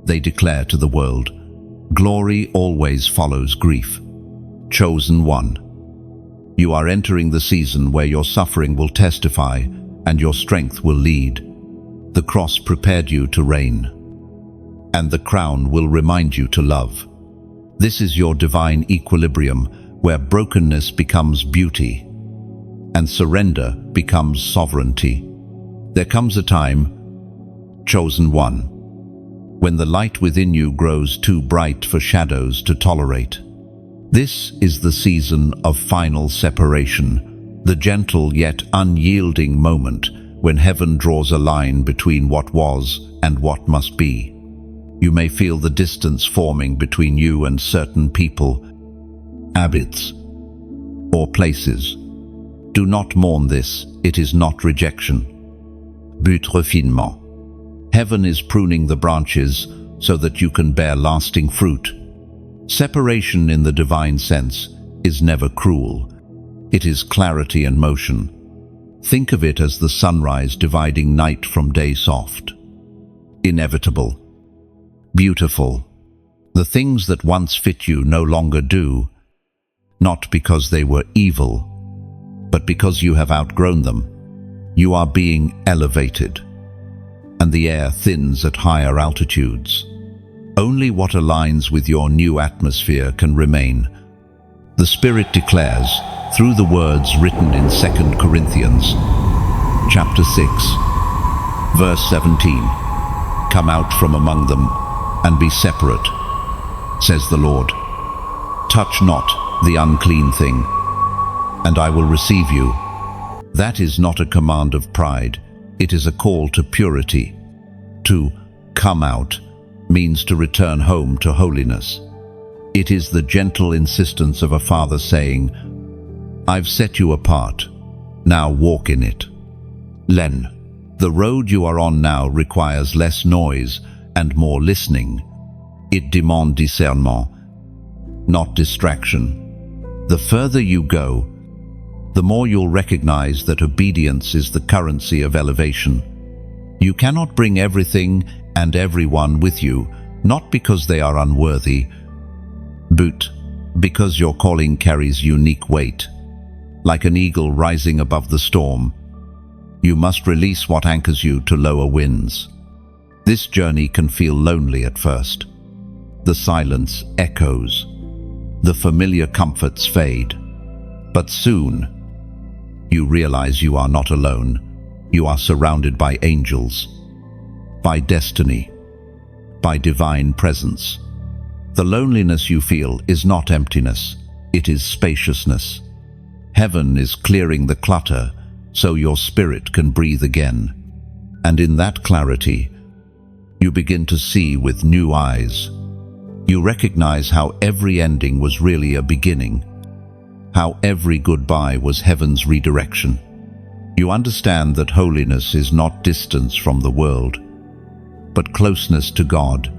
they declare to the world, glory always follows grief. Chosen one. You are entering the season where your suffering will testify and your strength will lead. The cross prepared you to reign, and the crown will remind you to love. This is your divine equilibrium, where brokenness becomes beauty and surrender becomes sovereignty. There comes a time, chosen one, when the light within you grows too bright for shadows to tolerate. This is the season of final separation, the gentle yet unyielding moment when heaven draws a line between what was and what must be. You may feel the distance forming between you and certain people, habits, or places. Do not mourn this, it is not rejection. But refinement. Heaven is pruning the branches so that you can bear lasting fruit. Separation in the divine sense is never cruel. It is clarity and motion. Think of it as the sunrise dividing night from day soft. Inevitable. Beautiful. The things that once fit you no longer do, not because they were evil, but because you have outgrown them. You are being elevated, and the air thins at higher altitudes. Only what aligns with your new atmosphere can remain. The Spirit declares, through the words written in 2 Corinthians, chapter 6, verse 17, "Come out from among them, and be separate, says the Lord. Touch not the unclean thing, and I will receive you." That is not a command of pride, it is a call to purity. To come out means to return home to holiness. It is the gentle insistence of a father saying, "I've set you apart, now walk in it." Len, the road you are on now requires less noise and more listening. It demands discernment, not distraction. The further you go, the more you'll recognize that obedience is the currency of elevation. You cannot bring everything and everyone with you, not because they are unworthy, but because your calling carries unique weight. Like an eagle rising above the storm, you must release what anchors you to lower winds. This journey can feel lonely at first. The silence echoes. The familiar comforts fade. But soon, you realize you are not alone. You are surrounded by angels, by destiny, by divine presence. The loneliness you feel is not emptiness, it is spaciousness. Heaven is clearing the clutter so your spirit can breathe again. And in that clarity, you begin to see with new eyes. You recognize how every ending was really a beginning, how every goodbye was heaven's redirection. You understand that holiness is not distance from the world, but closeness to God.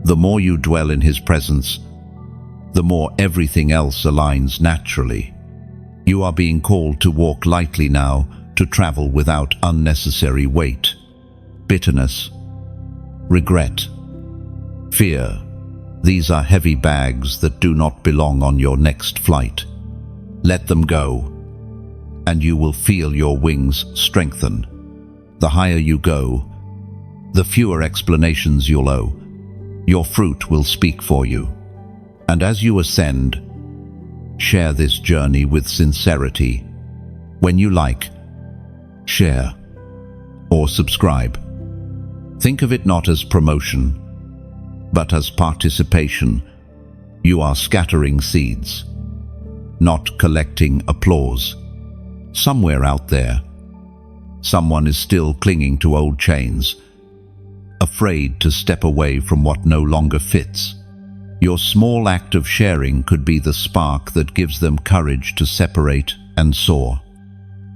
The more you dwell in His presence, the more everything else aligns naturally. You are being called to walk lightly now, to travel without unnecessary weight, bitterness, regret, fear. These are heavy bags that do not belong on your next flight. Let them go, and you will feel your wings strengthen. The higher you go, the fewer explanations you'll owe. Your fruit will speak for you. And as you ascend, share this journey with sincerity. When you like, share, or subscribe. Think of it not as promotion, but as participation. You are scattering seeds, not collecting applause. Somewhere out there, someone is still clinging to old chains, afraid to step away from what no longer fits. Your small act of sharing could be the spark that gives them courage to separate and soar.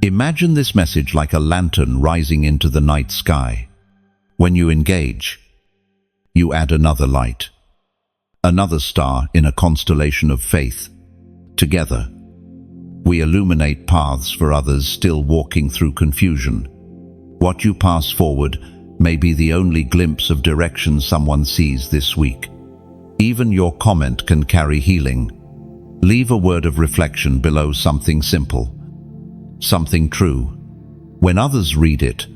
Imagine this message like a lantern rising into the night sky. When you engage, you add another light, another star in a constellation of faith. Together, we illuminate paths for others still walking through confusion. What you pass forward may be the only glimpse of direction someone sees this week. Even your comment can carry healing. Leave a word of reflection below, something simple, something true. When others read it,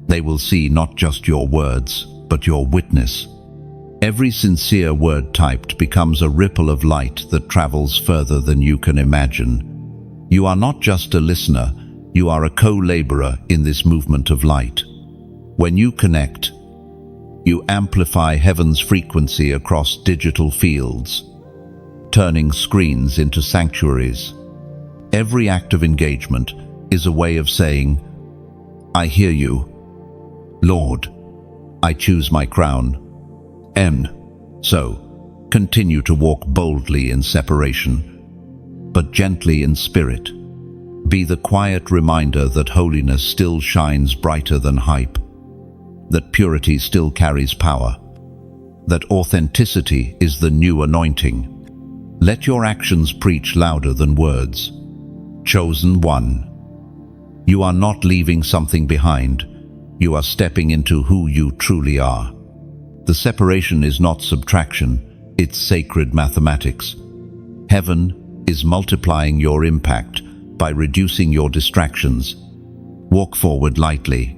they will see not just your words, but your witness. Every sincere word typed becomes a ripple of light that travels further than you can imagine. You are not just a listener, you are a co-laborer in this movement of light. When you connect, you amplify heaven's frequency across digital fields, turning screens into sanctuaries. Every act of engagement is a way of saying, I hear you, Lord, I choose my crown. So, continue to walk boldly in separation, but gently in spirit. Be the quiet reminder that holiness still shines brighter than hype, that purity still carries power, that authenticity is the new anointing. Let your actions preach louder than words. Chosen one. You are not leaving something behind. You are stepping into who you truly are. The separation is not subtraction, it's sacred mathematics. Heaven is multiplying your impact by reducing your distractions. Walk forward lightly.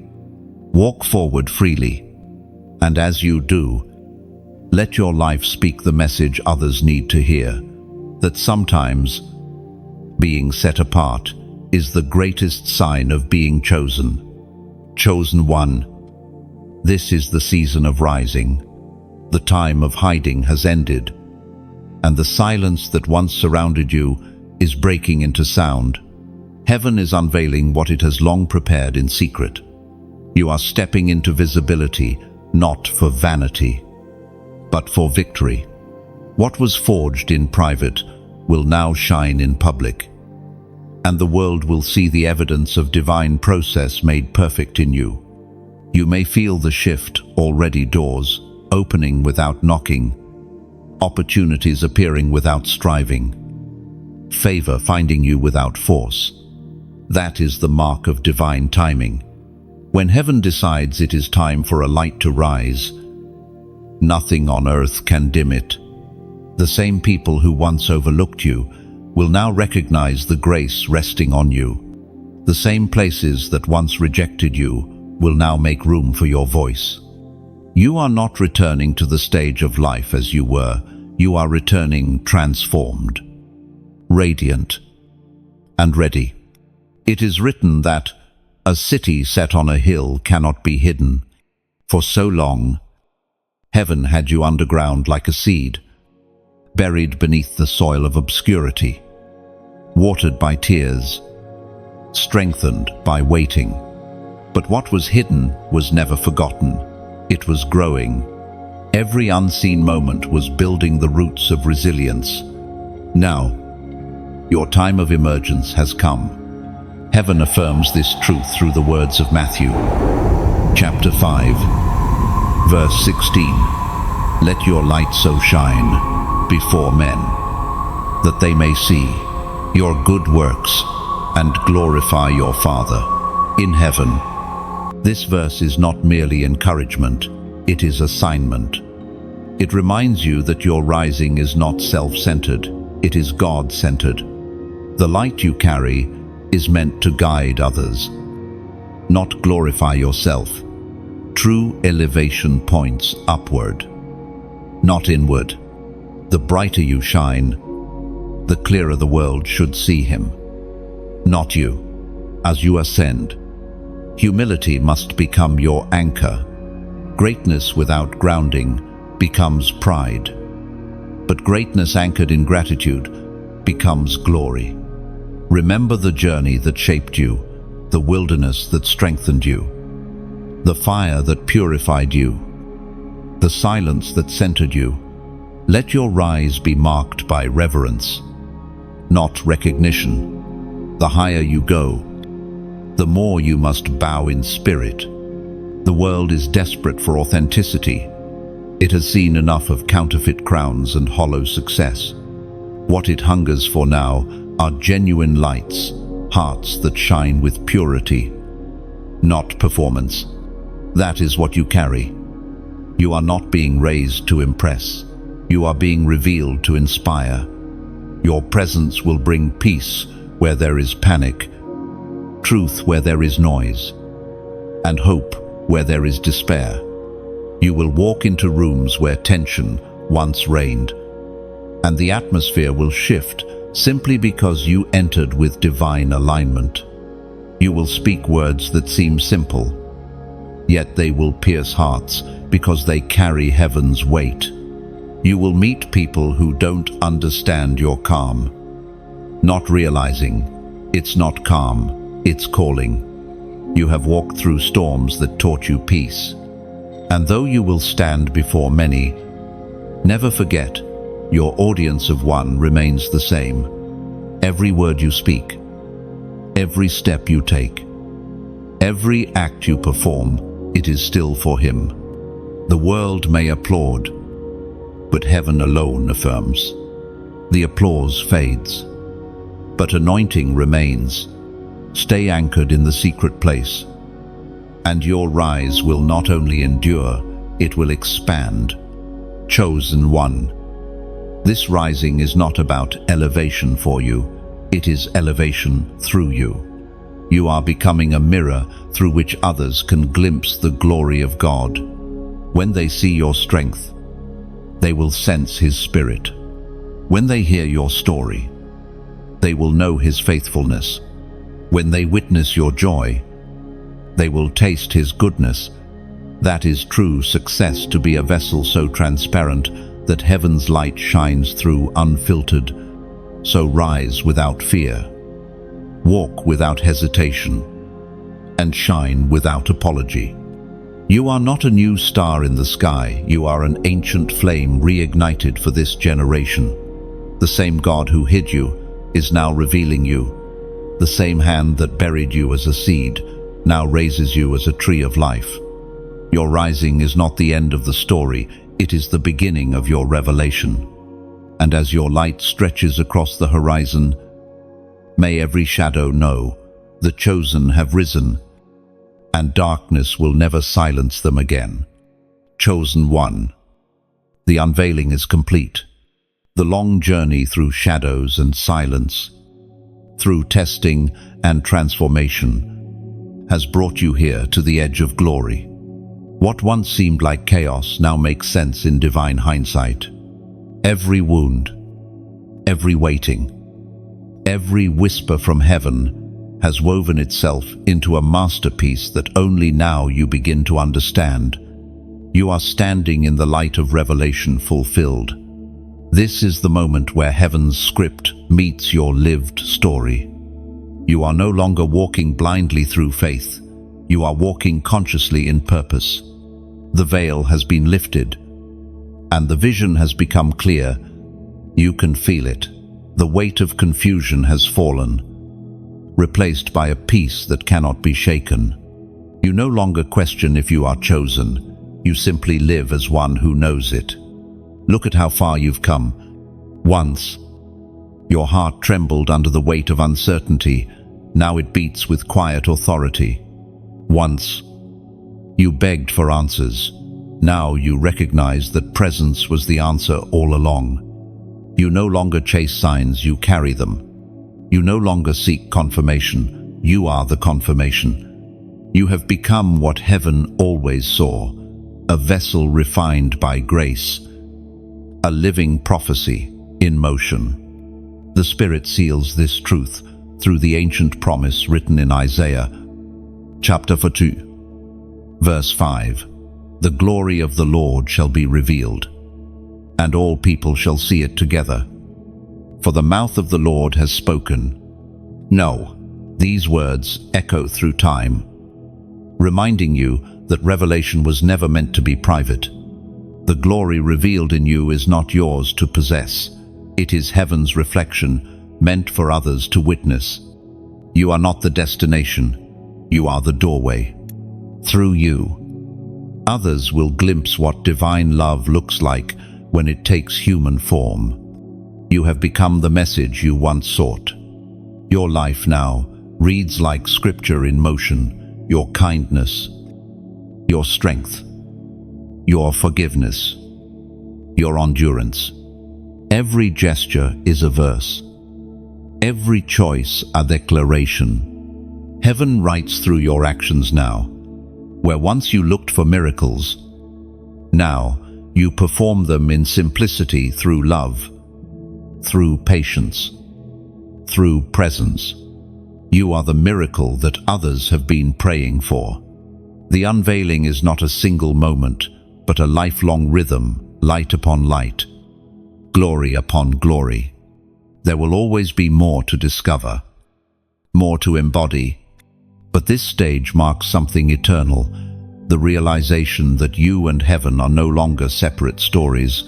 Walk forward freely. And as you do, let your life speak the message others need to hear, that sometimes being set apart is the greatest sign of being chosen. Chosen one. This is the season of rising. The time of hiding has ended, and the silence that once surrounded you is breaking into sound. Heaven is unveiling what it has long prepared in secret. You are stepping into visibility, not for vanity, but for victory. What was forged in private will now shine in public, and the world will see the evidence of divine process made perfect in you. You may feel the shift already, doors opening without knocking, opportunities appearing without striving, favor finding you without force. That is the mark of divine timing. When heaven decides it is time for a light to rise, nothing on earth can dim it. The same people who once overlooked you will now recognize the grace resting on you. The same places that once rejected you will now make room for your voice. You are not returning to the stage of life as you were. You are returning transformed, radiant, and ready. It is written that a city set on a hill cannot be hidden. For so long, heaven had you underground like a seed, buried beneath the soil of obscurity, watered by tears, strengthened by waiting. But what was hidden was never forgotten. It was growing. Every unseen moment was building the roots of resilience. Now, your time of emergence has come. Heaven affirms this truth through the words of Matthew, chapter 5, verse 16. Let your light so shine before men, that they may see your good works and glorify your Father in heaven. This verse is not merely encouragement, it is assignment. It reminds you that your rising is not self-centered, it is God-centered. The light you carry is meant to guide others, not glorify yourself. True elevation points upward, not inward. The brighter you shine, the clearer the world should see him, not you. As you ascend, humility must become your anchor. Greatness without grounding becomes pride, but greatness anchored in gratitude becomes glory. Remember the journey that shaped you, the wilderness that strengthened you, the fire that purified you, the silence that centered you. Let your rise be marked by reverence, not recognition. The higher you go, the more you must bow in spirit. The world is desperate for authenticity. It has seen enough of counterfeit crowns and hollow success. What it hungers for now are genuine lights, hearts that shine with purity, not performance. That is what you carry. You are not being raised to impress. You are being revealed to inspire. Your presence will bring peace where there is panic, truth where there is noise, and hope where there is despair. You will walk into rooms where tension once reigned, and the atmosphere will shift simply because you entered with divine alignment. You will speak words that seem simple, yet they will pierce hearts because they carry heaven's weight. You will meet people who don't understand your calm, not realizing it's not calm, it's calling. You have walked through storms that taught you peace. And though you will stand before many, never forget, your audience of one remains the same. Every word you speak, every step you take, every act you perform, it is still for him. The world may applaud, but heaven alone affirms. The applause fades, but anointing remains. Stay anchored in the secret place, and your rise will not only endure, it will expand. Chosen one. This rising is not about elevation for you, it is elevation through you. You are becoming a mirror through which others can glimpse the glory of God. When they see your strength, they will sense His Spirit. When they hear your story, they will know His faithfulness. When they witness your joy, they will taste His goodness. That is true success, to be a vessel so transparent that heaven's light shines through unfiltered. So rise without fear, walk without hesitation, and shine without apology. You are not a new star in the sky, you are an ancient flame reignited for this generation. The same God who hid you is now revealing you. The same hand that buried you as a seed now raises you as a tree of life. Your rising is not the end of the story, it is the beginning of your revelation. And as your light stretches across the horizon, may every shadow know the chosen have risen, and darkness will never silence them again. Chosen one. The unveiling is complete. The long journey through shadows and silence, through testing and transformation, has brought you here to the edge of glory. What once seemed like chaos now makes sense in divine hindsight. Every wound, every waiting, every whisper from heaven has woven itself into a masterpiece that only now you begin to understand. You are standing in the light of revelation fulfilled. This is the moment where heaven's script meets your lived story. You are no longer walking blindly through faith. You are walking consciously in purpose. The veil has been lifted, and the vision has become clear. You can feel it. The weight of confusion has fallen, replaced by a peace that cannot be shaken. You no longer question if you are chosen. You simply live as one who knows it. Look at how far you've come. Once, your heart trembled under the weight of uncertainty. Now it beats with quiet authority. Once, you begged for answers. Now you recognize that presence was the answer all along. You no longer chase signs, you carry them. You no longer seek confirmation, you are the confirmation. You have become what heaven always saw, a vessel refined by grace, a living prophecy in motion. The Spirit seals this truth through the ancient promise written in Isaiah, chapter 42. Verse 5, "The glory of the Lord shall be revealed, and all people shall see it together. For the mouth of the Lord has spoken." No, these words echo through time, reminding you that revelation was never meant to be private. The glory revealed in you is not yours to possess. It is heaven's reflection, meant for others to witness. You are not the destination, you are the doorway. Through you, others will glimpse what divine love looks like when it takes human form. You have become the message you once sought. Your life now reads like scripture in motion, your kindness, your strength, your forgiveness, your endurance. Every gesture is a verse, every choice a declaration. Heaven writes through your actions now. Where once you looked for miracles, now you perform them in simplicity through love, through patience, through presence. You are the miracle that others have been praying for. The unveiling is not a single moment, but a lifelong rhythm, light upon light, glory upon glory. There will always be more to discover, more to embody. But this stage marks something eternal, the realization that you and heaven are no longer separate stories.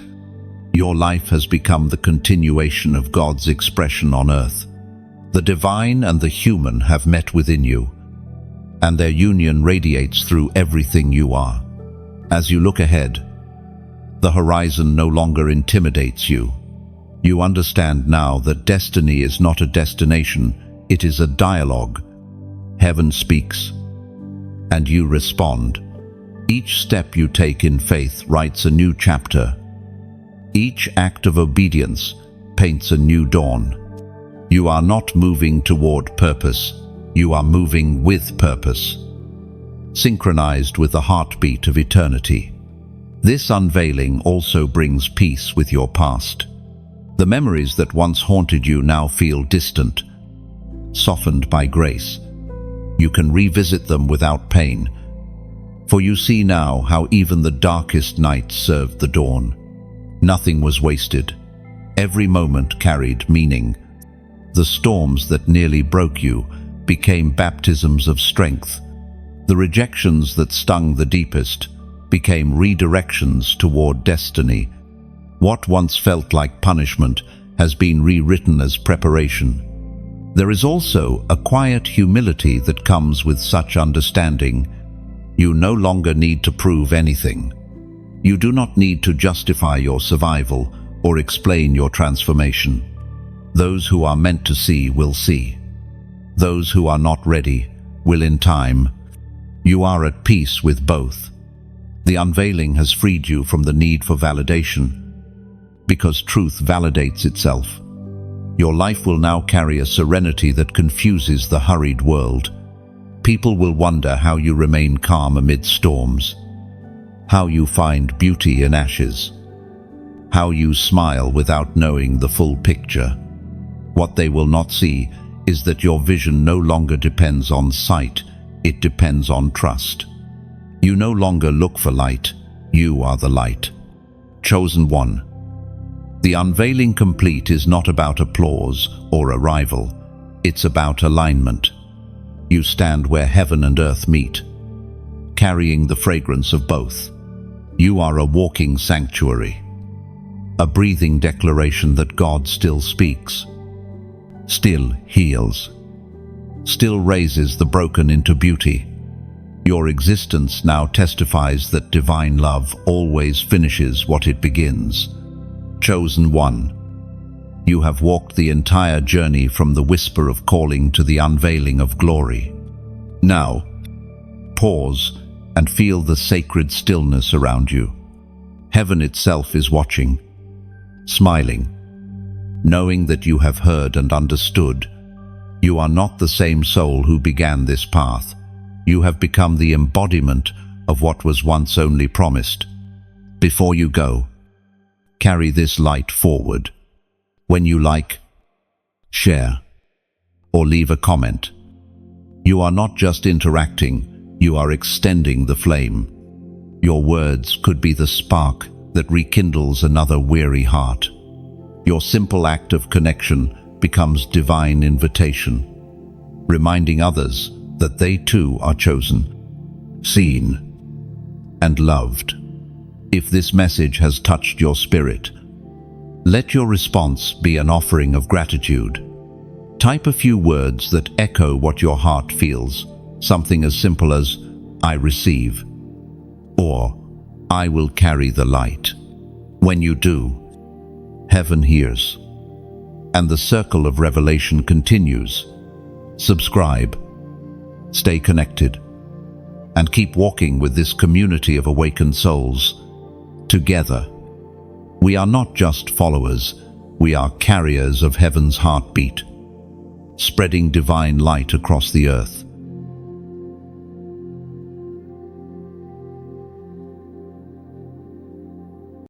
Your life has become the continuation of God's expression on earth. The divine and the human have met within you, and their union radiates through everything you are. As you look ahead, the horizon no longer intimidates you. You understand now that destiny is not a destination, it is a dialogue. Heaven speaks, and you respond. Each step you take in faith writes a new chapter. Each act of obedience paints a new dawn. You are not moving toward purpose, you are moving with purpose, synchronized with the heartbeat of eternity. This unveiling also brings peace with your past. The memories that once haunted you now feel distant, softened by grace. You can revisit them without pain, for you see now how even the darkest night served the dawn. Nothing was wasted. Every moment carried meaning. The storms that nearly broke you became baptisms of strength. The rejections that stung the deepest became redirections toward destiny. What once felt like punishment has been rewritten as preparation. There is also a quiet humility that comes with such understanding. You no longer need to prove anything. You do not need to justify your survival or explain your transformation. Those who are meant to see will see. Those who are not ready will in time. You are at peace with both. The unveiling has freed you from the need for validation, because truth validates itself. Your life will now carry a serenity that confuses the hurried world. People will wonder how you remain calm amid storms, how you find beauty in ashes, how you smile without knowing the full picture. What they will not see is that your vision no longer depends on sight, it depends on trust. You no longer look for light, you are the light. Chosen one. The unveiling complete is not about applause or arrival, it's about alignment. You stand where heaven and earth meet, carrying the fragrance of both. You are a walking sanctuary, a breathing declaration that God still speaks, still heals, still raises the broken into beauty. Your existence now testifies that divine love always finishes what it begins. Chosen one. You have walked the entire journey from the whisper of calling to the unveiling of glory. Now, pause and feel the sacred stillness around you. Heaven itself is watching, smiling, knowing that you have heard and understood. You are not the same soul who began this path. You have become the embodiment of what was once only promised. Before you go, carry this light forward. When you like, share, or leave a comment, you are not just interacting, you are extending the flame. Your words could be the spark that rekindles another weary heart. Your simple act of connection becomes divine invitation, reminding others that they too are chosen, seen, and loved. If this message has touched your spirit, let your response be an offering of gratitude. Type a few words that echo what your heart feels, something as simple as, "I receive," or "I will carry the light." When you do, heaven hears, and the circle of revelation continues. Subscribe, stay connected, and keep walking with this community of awakened souls. Together, we are not just followers, we are carriers of heaven's heartbeat, spreading divine light across the earth.